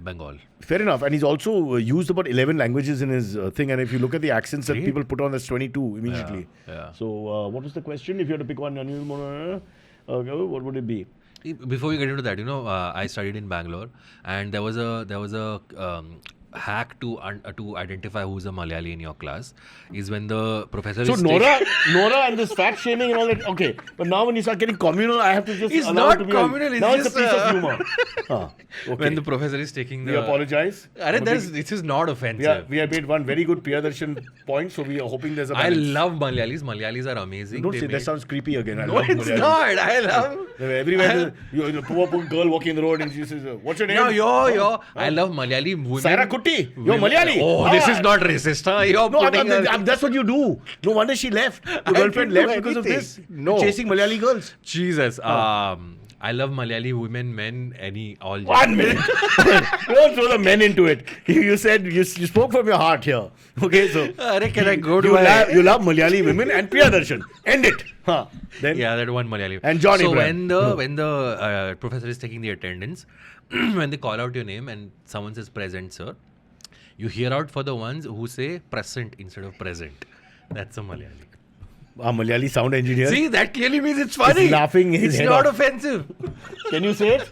Bengal. fair enough. And he's also used about 11 languages in his thing. And if you look at the accents that people put on, that's 22 immediately. Yeah. So what was the question? If you had to pick one, what would it be? Before we get into that, I studied in Bangalore, and there was a hack to identify who's a Malayali in your class is when the professor So is Nora and this fat shaming and all that. Okay, but now when you start getting communal, I have to just It's allow not it to be communal, it's now it's just, a piece of humor. Okay. when the professor is taking the we apologize. This is not offensive. We have made one very good Priyadarshan point, so we are hoping there's a I balance. love Malayalis. Malayalis are amazing. Don't They say that make- sounds creepy again. I No, love it's Malayalis. not. I love. Everywhere, the poor girl walking in the road and she says, "What's your name?" No, yo. I love Malayali women. Saira Kutti. You're Women- Malayali. Oh, this is not racist, huh? You're No, putting that's what you do. No wonder she left. Your girlfriend didn't do left because of anything. this. No. Chasing Malayali girls. Jesus. I love Malayali women, men, all. 1 minute. Don't throw the men into it. You said you spoke from your heart here. Okay, so Can I go to you love Malayali women and Priyadarshan. End it. Huh. Then Yeah, that one Malayali. And John So Abraham. when the professor is taking the attendance, when they call out your name and someone says present, sir, you hear out for the ones who say present instead of present. That's a Malayali. Malayali sound engineer. See, that clearly means it's funny. laughing his It's head not off. offensive. Can you say it?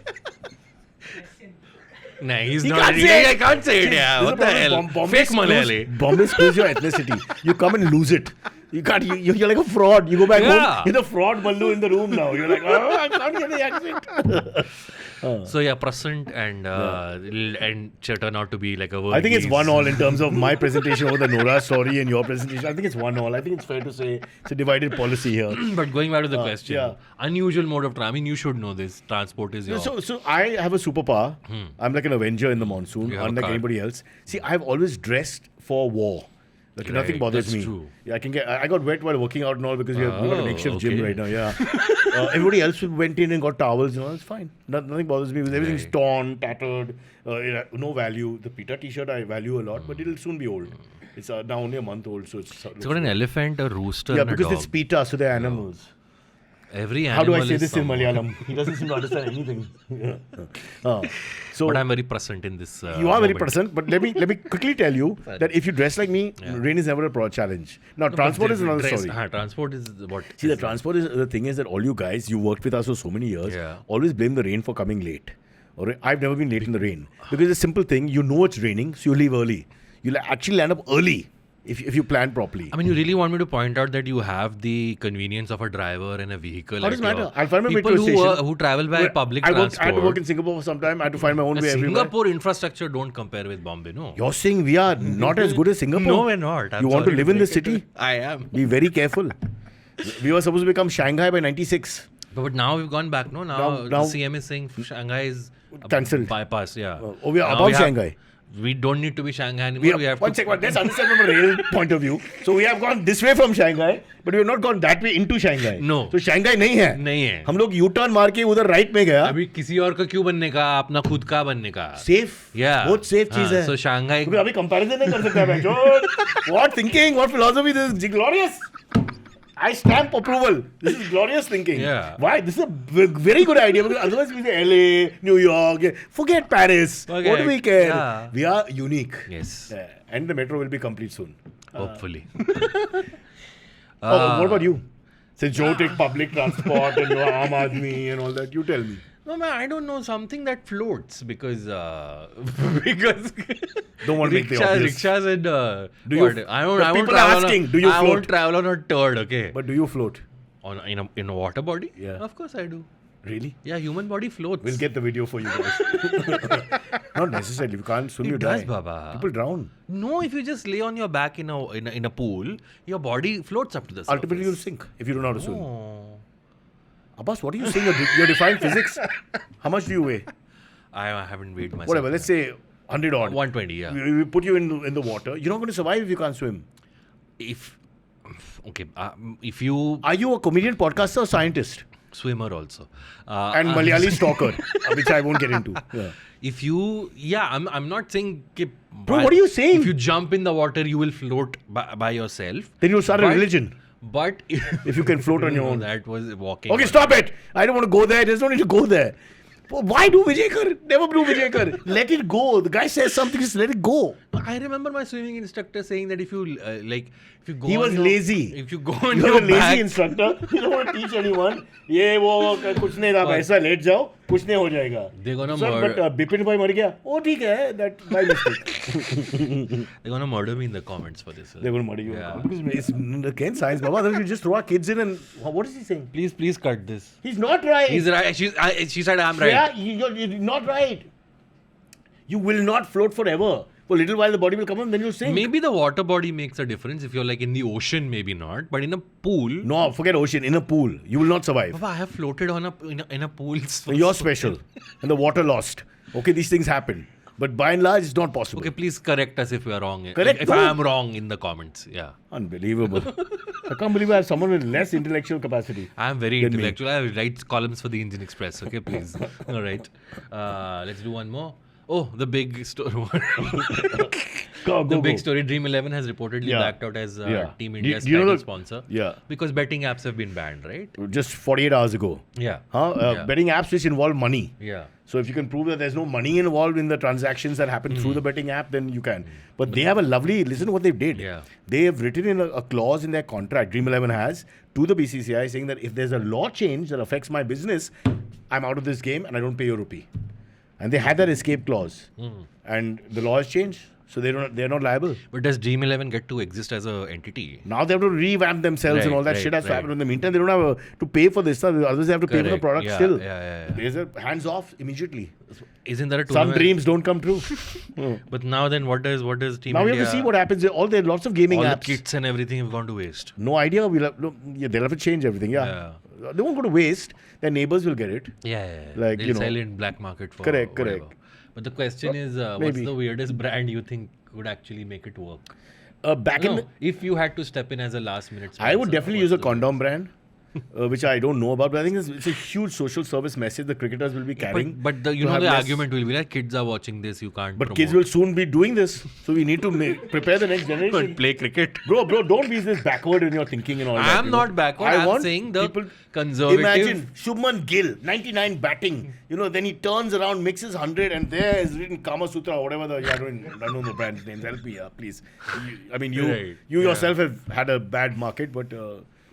Nah, he's He not. can't say it. I can't say it. See, Yeah, this what is the problem. hell? Bombay Fake screws- Malayali. Bombay screws your ethnicity. You come and lose it. You can't. You're like a fraud. You go back Yeah. home. You're the fraud Ballu in the room now. You're like, oh, I can't get the accent. So yeah, present and turn out to be like a word. I think it's 1-1 in terms of my presentation over the Nora story and your presentation. I think it's 1-1. I think it's fair to say it's a divided policy here. But going back to the question, yeah. unusual mode of travel. I mean, you should know this. Transport is your. So I have a superpower. I'm like an Avenger in the monsoon, You have a unlike car. anybody else. See, I've always dressed for war. Like nothing Right, bothers that's me. true. Yeah, I got wet while working out and all because we have got a Oh, makeshift gym okay. right now. Yeah. Everybody else went in and got towels and all. It's fine. Nothing bothers me because everything's Right. torn, tattered, no value. The Pita T-shirt I value a lot, but it'll soon be old. It's now only a month old, so it's. It's got an elephant, a rooster, yeah, and a because dog. it's Pita, so they're animals. Every How animal do I say is this in someone. Malayalam? He doesn't seem to understand anything. So But I'm very present in this. you are very moment. present, but let me quickly tell you that if you dress like me, rain is never a challenge. Now, transport is another story. Transport is what. See, the transport is the thing is that all you guys, you worked with us for so many years, Yeah. always blame the rain for coming late. Alright, I've never been late in the rain because it's a simple thing. You know it's raining, so you leave early. You'll actually land up early if you plan properly. I mean, you really want me to point out that you have the convenience of a driver and a vehicle. How does it at your- matter? I'll find my people metro who, station. who travel by public I transport. had to work in Singapore for some time. I had to find my own way everywhere. Singapore infrastructure don't compare with Bombay, no. You're saying we are not as good as Singapore? No, we're not. I'm You want to sorry live in the break it. city? I am. Be very careful. We were supposed to become Shanghai by 96. But now we've gone back, no? Now Now- the CM is saying Shanghai is Cancelled. bypass, yeah. We are Now above have- Shanghai. We don't need to be Shanghai anymore. We have one to. second, let's understand from a real point of view. So we have gone this way from Shanghai, but we have not gone that way into Shanghai. No. So Shanghai नहीं है. नहीं है. हम लोग U-turn मार के उधर right में गया. अभी किसी और का क्यों बनने का अपना खुद का बनने का Safe. Yeah. बहुत safe चीज है. So Shanghai क्योंकि अभी comparison नहीं कर सकता मैं. What thinking? What philosophy? This is glorious. I stamp approval. This is glorious thinking. Yeah. Why? This is a very good idea because otherwise we say LA, New York, forget Paris. What do we care? Yeah. We are unique. Yes, And the metro will be complete soon. hopefully. What about you? Since you take public transport and you're Aam Aadmi and all that, you tell me. No man, I don't know, something that floats because because Don't want to make the obvious. rickshaws and Do you- what? I but won't people are travel asking, on, do you I float? won't travel on a turd, okay? But do you float? In a water body? Yeah. Of course I do. Really? Yeah, human body floats. We'll get the video for you guys. Not necessarily. If you can't swim, It you does, die. Baba. People drown. No, if you just lay on your back in a pool, your body floats up to the surface. Ultimately, you'll sink if you don't know how to swim. Oh. Abbas, what are you saying? You're defying physics? How much do you weigh? I haven't weighed myself. Whatever. Let's say 100 odd. 120, yeah. We put you in the water. You're not going to survive if you can't swim. If if you Are you a comedian, podcaster, or scientist? swimmer also And Malayali stalker, which I won't get into. Yeah. if you I'm not saying Bro, what are you saying? if you jump in the water you will float by yourself, Then you'll start a But- religion. but If you can float on your No, own. that was walking. Okay, stop it. I don't want to go there. There's no need to go there. Why do Vijay? Never do Vijay. Let it go. The guy says something, just let it go. I remember my swimming instructor saying that if you if you go He on was your- lazy. if you go on You're your a lazy back, instructor. You don't want to teach anyone. ये वो कुछ नहीं था ऐसा late जाओ कुछ नहीं हो जाएगा. They're gonna Sir, murder- but Bipin भाई मर गया. Oh ठीक है. That my mistake. they're gonna murder me in the comments for this. They're going to murder you. Yeah. Because it's again science, Baba. Otherwise you just throw our kids in and what is he saying? Please cut this. He's not right. He's right. She said I'm right. Yeah, you're not right. You will not float forever. For a little while, the body will come up, then you'll sink. Maybe the water body makes a difference. If you're like in the ocean, maybe not. But in a pool, No, forget ocean. In a pool, you will not survive. Papa, I have floated in a pool. You're special. And the water lost. Okay, these things happen. But by and large, it's not possible. Okay, please correct us if we are wrong. Correct, If no. I am wrong in the comments. Yeah. Unbelievable. I can't believe I have someone with less intellectual capacity. I'm very Than me. intellectual. I write columns for the Indian Express. Okay, please. All right. Let's do one more. Oh, the big story. The big story. Dream 11 has reportedly Yeah. backed out as Yeah. Team Do India's you know title the- sponsor. Yeah. Because betting apps have been banned, right? Just 48 hours ago. Yeah. Yeah. Betting apps which involve money. Yeah. So if you can prove that there's no money involved in the transactions that happen through the betting app, then you can. But they have a lovely, listen to what they did. Yeah. They have written in a clause in their contract, Dream 11 has, to the BCCI saying that if there's a law change that affects my business, I'm out of this game and I don't pay you a rupee. And they had that escape clause. And the law has changed. So they're not liable. But does Dream 11 get to exist as an entity? Now they have to revamp themselves and Right, all that right, shit has to right. happen. In the meantime, they don't have to pay for this. Otherwise, they have to pay for the Correct. product Yeah, still. yeah. There's a hands off immediately. Isn't there a Some tournament? dreams don't come true. But now then, what does Team Now we India? have to see what happens. There are lots of gaming all apps. the kits and everything have gone to waste. No idea. They'll have to change everything. Yeah. They won't go to waste. Their neighbors will get it. Yeah. Like, they'll you know. sell it in black market for Correct. whatever. But the question is, what's maybe. the weirdest brand you think would actually make it work? Back in, If you had to step in as a last minute sponsor, I would definitely use a what's the- condom brand, which I don't know about. But I think it's a huge social service message the cricketers will be carrying. But to the have less- argument will be like kids are watching this, you can't. But promote. kids will soon be doing this, so we need to prepare the next generation. play cricket. Bro, don't be this backward in your thinking and all that. I'm you know. not backward. I I'm want saying the people. conservative. Imagine Shubman Gill, 99 batting. Then he turns around, mixes 100, and there is written Kama Sutra or whatever I don't know the brand's names. Help me, please. You Right. yourself have had a bad market, but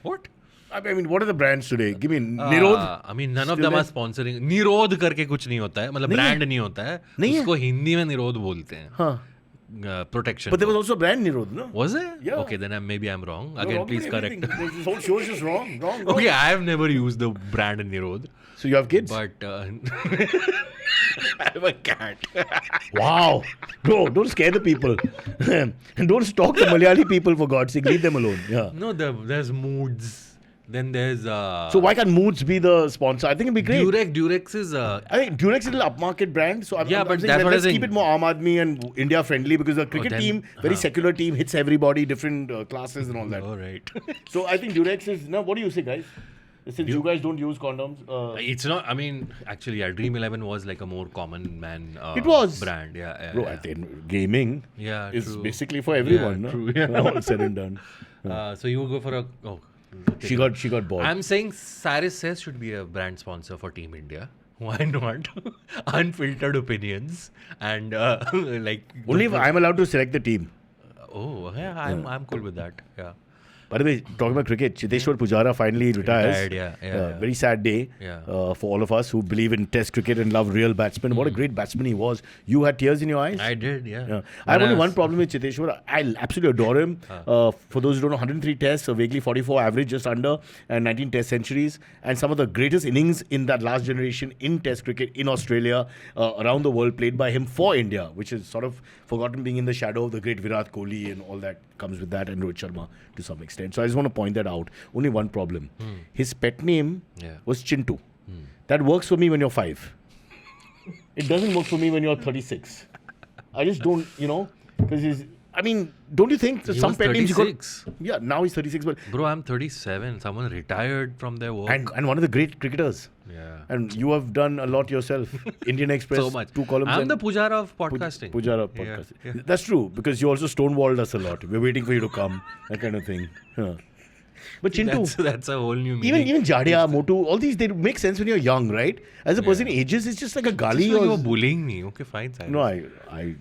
What? I mean, what are the brands today? Give me Nirod. I mean, none of Still them are there? sponsoring. निरोध करके कुछ नहीं होता है, मतलब नहीं है। Brand नहीं होता है, नहीं है। उसको हिंदी में निरोध बोलते हैं. Huh. Protection. But there was also a brand Nirod, no? Was it? Yeah. Okay, then maybe I'm wrong. You're Again, wrong please with correct. everything. This whole show is just wrong. Okay, I have never used the brand Nirod, So you have kids? but I have a cat. Wow. Bro, don't scare the people. And don't stalk the Malayali people, for God's sake. Leave them alone. Yeah. No, there's Moods. Then there's So why can't Moods be the sponsor? I think it'd be great. Durex is I think Durex is a little upmarket brand. So I'm Yeah, but saying that's what let's I'm keep saying. it more Aam Aadmi and India friendly because the cricket then- team, very secular team, hits everybody, different classes and all that. all right. So I think Durex is, now what do you say, guys? Since you guys don't use condoms. It's not. I mean, actually, yeah, Dream 11 was like a more common man. It was. brand. Yeah. Bro, I think gaming Yeah, is true. basically for everyone. Yeah, no? true, yeah. All said and done. So you would go for a. Oh, She got bored. I'm saying Cyrus says should be a brand sponsor for Team India. Why not? Unfiltered opinions and like. Only if I'm allowed to select the team. Oh yeah, I'm cool with that. Yeah. By the way, talking about cricket, Chiteshwar Pujara finally retires. Retired, yeah. Very sad day Yeah. for all of us who believe in Test cricket and love real batsmen. What a great batsman he was. You had tears in your eyes? I did, yeah. Yeah. I have only one problem with Chiteshwar. I absolutely adore him. For those who don't know, 103 tests, so vaguely 44 average, just under, and 19 test centuries. And some of the greatest innings in that last generation in Test cricket in Australia, around the world, played by him for India, which is sort of forgotten, being in the shadow of the great Virat Kohli and all that comes with that, and Rohit Sharma to some extent. So I just want to point that out. Only one problem. His pet name was Chintu. That works for me when you're 5. It doesn't work for me when you're 36. I just don't, because he's. I mean, don't you think He some was pet names? 36. Yeah, now he's 36, but Bro, I'm 37. Someone retired from their work. and one of the great cricketers. yeah. And you have done a lot yourself. Indian Express, So much. 2 columns. I'm and the Pujara of podcasting. Pujara Yeah, podcast. yeah. That's true, because you also stonewalled us a lot. We're waiting for you to come, that kind of thing. Yeah. But Chintu, That's a whole new meaning. even Jadia, Motu, all these, they make sense when you're young, right? As a person ages, it's just like a gali. Just like you or were bullying me. Okay, fine. Cyrus. No,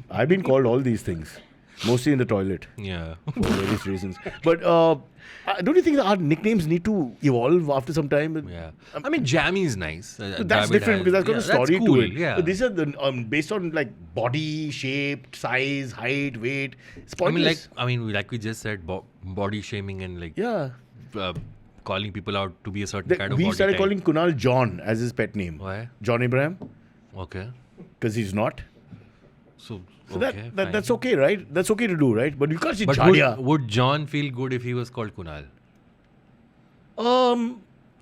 I've been called all these things, mostly in the toilet Yeah. for various reasons. But don't you think that our nicknames need to evolve after some time? Yeah. I mean, Jammy is nice. But that's different because that's got a story cool, to it. Yeah. But these are the based on like body, shape, size, height, weight. It's I mean, pointless. like we just said, body shaming and like Yeah. calling people out to be a certain kind of We body started type. calling Kunal John as his pet name. Why? John Abraham, Okay. because he's not. So So fine. that's okay, right? That's okay to do, right? But you can't say But Jadia. would John feel good if he was called Kunal?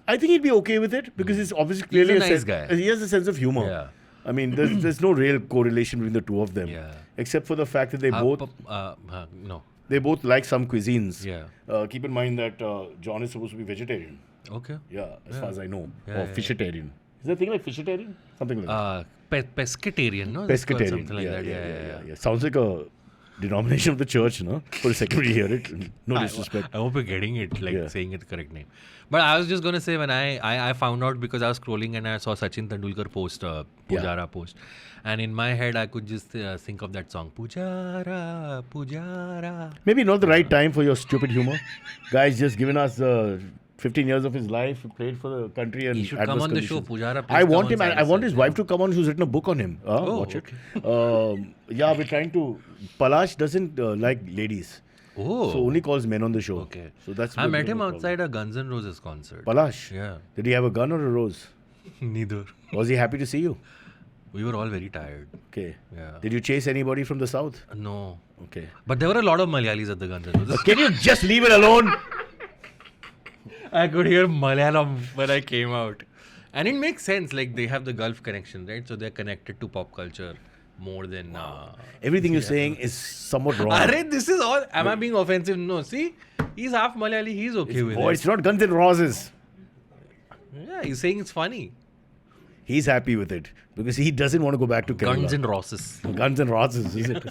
I think he'd be okay with it because it's obviously clearly a nice guy. He has a sense of humor. Yeah. I mean, there's no real correlation between the two of them, Yeah. except for the fact that they both. No. They both like some cuisines. Yeah. Keep in mind that John is supposed to be vegetarian. Okay. Yeah, as far as I know. Yeah, Or yeah, fishitarian. Is there a thing like fishitarian? Something like that. Pescatarian, no? It's called Pescatarian. Something like that. Yeah. Sounds like a denomination of the church, no? For a second we hear it. No disrespect. I hope you're getting it, like Yeah. saying it the correct name. But I was just going to say, when I found out because I was scrolling and I saw Sachin Tendulkar post, Pujara post. And in my head, I could just think of that song, Pujara, Pujara. Maybe not the right time for your stupid humor. Guy's just given us 15 years of his life. He played for the country and He should come adverse on the show, conditions. Pujara. please I come want on him. I Silence want his Night. wife to come on. Who's written a book on him. Watch it. Yeah, we're trying to. Palash doesn't like ladies, Oh. so only calls men on the show. Okay. So that's. I the- met the him problem. outside a Guns N' Roses concert. Palash. Yeah. Did he have a gun or a rose? Neither. Was he happy to see you? We were all very tired. Okay. Yeah. Did you chase anybody from the south? No. Okay. But there were a lot of Malayalis at the Guns N' Roses. Can you just leave it alone? I could hear Malayalam when I came out. And it makes sense. Like, they have the Gulf connection, right? So they're connected to pop culture more than... Everything you're saying is somewhat wrong. Arre, this is all... Am I being offensive? No. See? He's half Malayali. He's okay with Oh, it. it's not Guns N' Roses. Yeah, he's saying it's funny. He's happy with it because he doesn't want to go back to Kerala. Guns and Roses. Guns N' Roses, is it?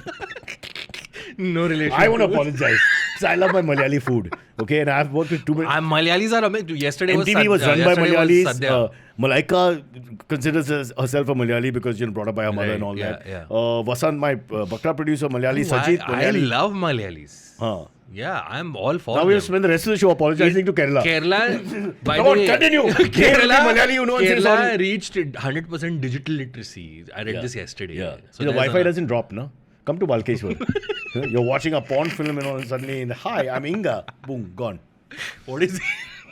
No relation. I want to apologize because I love my Malayali food. Okay, and I've worked with too many. Malayalis are amazing. Yesterday MTV was run by yesterday was Malayalis. Sadhya. Malaika considers herself a Malayali because brought up by her mother Right, and all yeah, that. yeah. Vasant, my Bakra producer, Malayali. Sajid, I Malayali. love Malayalis. Huh. Yeah, I'm all for Now we them. have spent the rest of the show apologizing to Kerala. Kerala, by Come the on, way, continue. Kerala, Malayali, you know, and say Kerala sorry. reached 100% digital literacy. I read Yeah. this yesterday. Yeah. So the there's Wi-Fi a- doesn't drop, no? Come to Balkeshwar. You're watching a porn film and all and suddenly, hi, I'm Inga. Boom, gone. What is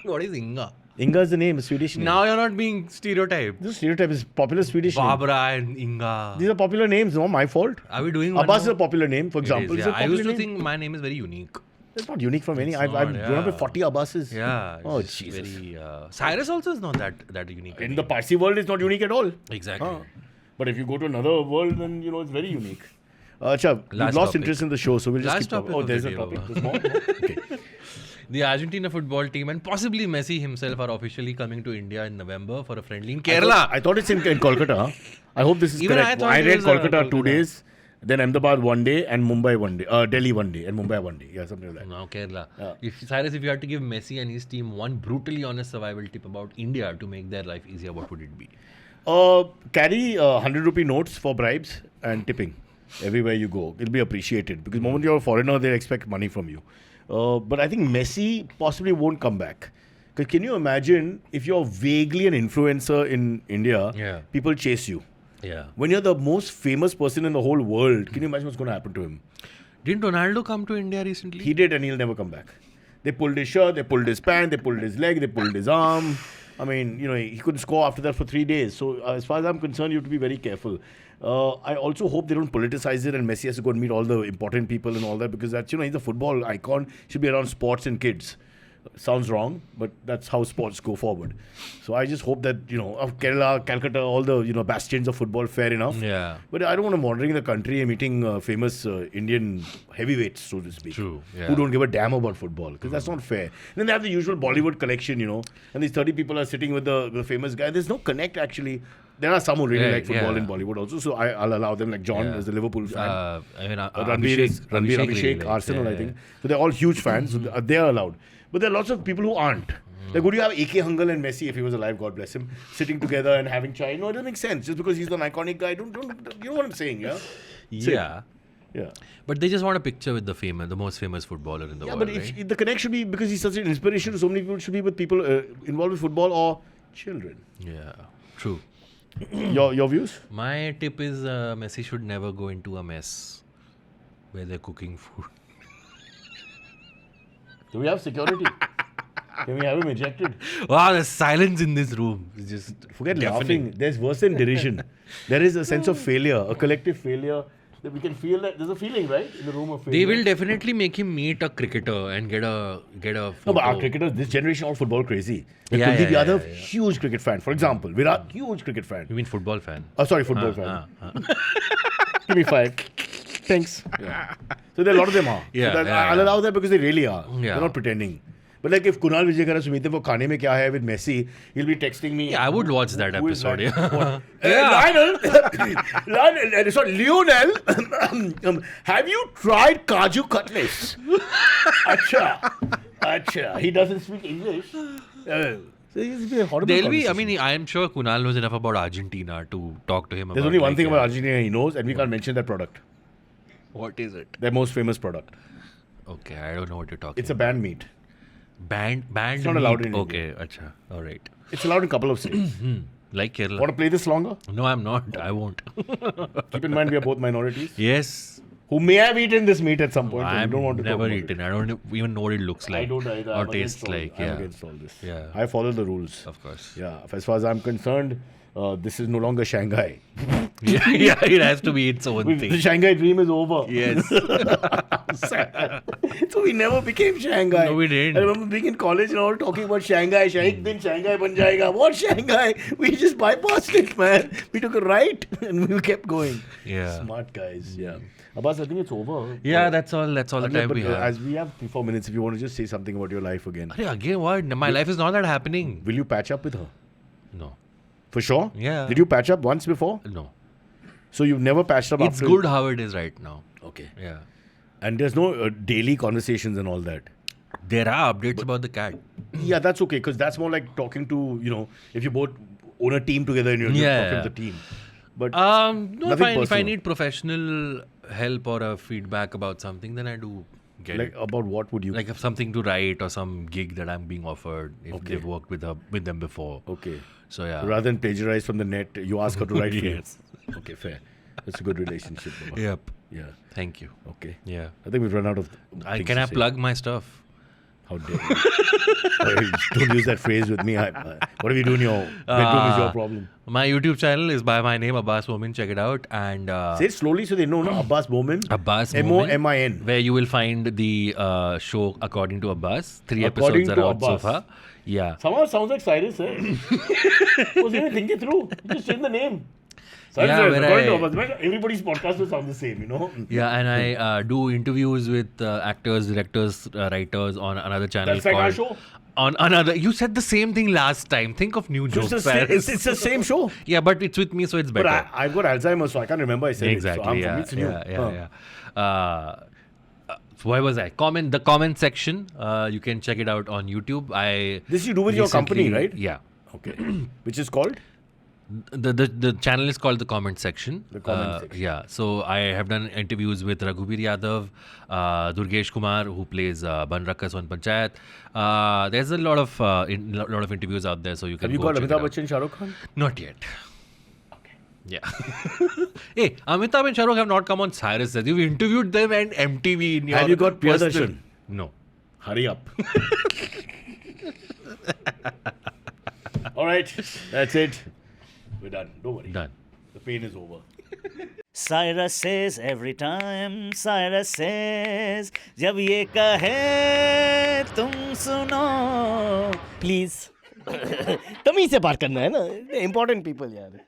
what is Inga? Inga is the name, a Swedish name. Now you're not being stereotyped. This stereotype is popular Swedish name. Barbara and Inga. These are popular names, not my fault. Are we doing one Abbas is more? a popular name, for It example. is, It's a yeah. I popular used to name. think my name is very unique. It's not unique from any. It's I've not, grown up with yeah. 40 Abbases. Yeah. Oh, it's Jesus. Very, Cyrus also is not that unique. In the Parsi world, it's not unique at all. Exactly. Huh. But if you go to another world, then, it's very unique. Acha, we've Last lost topic. interest in the show, so we'll just Last keep talking. topic Oh, of there's the a day, topic. Baba. There's more? Okay. The Argentina football team and possibly Messi himself are officially coming to India in November for a friendly in Kerala. I thought it's in Kolkata. Huh? I hope this is Even correct. I thought I it read was, Kolkata 2 Kolkata. days, then Ahmedabad 1 day, and Mumbai 1 day. Delhi 1 day, and Mumbai 1 day. Yeah, something like that. Now Kerala. Yeah. If you had to give Messi and his team one brutally honest survival tip about India to make their life easier, what would it be? Carry 100 rupee notes for bribes and tipping everywhere you go. It'll be appreciated because the moment you're a foreigner, they expect money from you. But I think Messi possibly won't come back. Because can you imagine if you're vaguely an influencer in India, Yeah. people chase you. Yeah. When you're the most famous person in the whole world, can you imagine what's going to happen to him? Didn't Ronaldo come to India recently? He did and he'll never come back. They pulled his shirt, they pulled his pant, they pulled his leg, they pulled his arm. I mean, he couldn't score after that for 3 days. So as far as I'm concerned, you have to be very careful. I also hope they don't politicize it and Messi has to go and meet all the important people and all that because that's, he's a football icon. Should be around sports and kids. Sounds wrong, but that's how sports go forward. So I just hope that, of Kerala, Calcutta, all the, bastions of football, fair enough. Yeah. But I don't want to wandering the country and meeting famous Indian heavyweights, so to speak. True, yeah. Who don't give a damn about football because that's not fair. Then they have the usual Bollywood collection, and these 30 people are sitting with the famous guy. There's no connect actually. There are some who really Right, like football yeah. in Bollywood also, so I'll allow them. Like John Yeah. is a Liverpool fan. I mean, Ranveer really Abhishek, likes, Arsenal, yeah, I think. So they're all huge fans. So they are allowed. But there are lots of people who aren't. Like, would you have AK Hangal and Messi, if he was alive, God bless him, sitting together and having chai? No, it doesn't make sense. Just because he's an iconic guy, don't you know what I'm saying? Yeah. Yeah. Yeah. But they just want a picture with the most famous footballer in the Yeah, world, but right? if the connect should be because he's such an inspiration to so many people. Should be with people involved with football or children. Yeah. True. Your views? My tip is Messi should never go into a mess where they're cooking food. Do we have security? Can we have him ejected? Wow, the silence in this room is just Forget deafening. laughing. There's worse than derision. There is a sense of failure, a collective failure. That we can feel that there's a feeling, right, in the room of failure. They will definitely make him meet a cricketer and get a photo. No, but our cricketers, this generation, all football crazy. Like Yeah, Kuldeep yeah, Yadav, yeah. huge cricket fan. For example, Virat, huge cricket fan. You mean football fan? Oh, sorry, football fan. Give me 5. Thanks. Yeah. So there are a lot of them are. Yeah, So yeah, I'll yeah. allow that because they really are. Yeah. They're not pretending. But like if Kunal Vijay Kara Sumit for khane mein kya hai with Messi, he'll be texting me. Yeah, I would watch that who is episode. that? Yeah. Lionel, have you tried Kaju Cutlass? Acha. He doesn't speak English. So he's be a horrible There'll be. I conversation. mean, I am sure Kunal knows enough about Argentina to talk to him about. There's only one like, thing about Argentina he knows, and we can't mention that product. What is it? Their most famous product. Okay, I don't know what you're talking. It's a band meat. band. It's not allowed meat. in Okay, acha. All right. It's allowed in a couple of states. Like Kerala. Want to play this longer? No, I'm not. I won't. Keep in mind we are both minorities Yes. who may have eaten this meat at some point. but we I've don't want to talk never about eaten. I don't even know what it looks It. like. I don't either. Or I'm against tastes all- like. I'm Yeah. against all this. Yeah. I follow the rules. Of course. Yeah. As far as I'm concerned, this is no longer Shanghai. yeah, it has to be its own The thing. Shanghai dream is over. Yes. So we never became Shanghai. No, we didn't. I remember being in college and all talking about Shanghai. Shaikh din Shanghai ban jayega. What Shanghai? We just bypassed it, man. We took a right and we kept going. Yeah. Smart guys. Yeah. Abbas, I think it's over. Yeah, that's all. That's all the time But, we have. As we have 3-4 minutes, if you want to just say something about your life again. Arey, again, what? My life is not that happening. Will you patch up with her? No. For sure? Yeah. Did you patch up once before? No. So you've never patched up It's after? good how it is right now. Okay. Yeah. And there's no daily conversations and all that. There are updates about the cat. Yeah, that's okay because that's more like talking to, if you both own a team together and you're just Yeah, talking yeah. to the team. But No, if Nothing I personal. need professional help or a feedback about something, then I do get like it. about what would you? Like if something to write or some gig that I'm being offered, if Okay. they've worked with them before. Okay. So yeah. Rather than plagiarize from the net, you ask her to write for you. Yes. Okay, fair. That's a good relationship. Baba. Yep. Yeah. Thank you. Okay. Yeah. I think we've run out of. things Can to I say. plug my stuff? How dare you? Don't use that phrase with me. Whatever you do in your bedroom is your problem. My YouTube channel is by my name, Abbas Momin. Check it out. And Say it slowly so they know. No? Abbas Momin. Abbas Momin, Momin. where you will find the show according to Abbas. 3 According episodes to are out so Abbas. far. Yeah. Somehow it sounds like Cyrus, eh? Was even think it through. You just change the name. Cyrus, Yeah, Cyrus, where according to I- Abbas. Man, everybody's podcast will sound the same, Yeah, and I do interviews with actors, directors, writers on another channel That's like our called. show. On another, you said the same thing last time. Think of new jokes. It's the same show. Yeah, but it's with me, so it's But better. I've got Alzheimer's, so I can't remember I said Exactly. it. So Yeah. it's new. Yeah. So where was I? The comment section. You can check it out on YouTube. This you do with your company, recently- right? Yeah. Okay. Which is called? The channel is called The Comment Section. The Comment Section. Yeah. So I have done interviews with Raghubir Yadav, Durgesh Kumar, who plays Ban Rakas on Panchayat. There's a lot of interviews out there, so you can. Have you go got check it Amitabh out. Bachchan, Shah Rukh Khan? Not yet. Yeah. Hey, Amitabh and Shah Rukh have not come on Cyrus. You've interviewed them and MTV in your. Have you got personal- Priyadarshan? No. Hurry up. All right. That's it. We're done. Don't worry. Done. The pain is over. Cyrus says every time, Cyrus says, जब ये कहे तुम सुनो, please तमीज से बात करना है ना इम्पोर्टेंट पीपल यार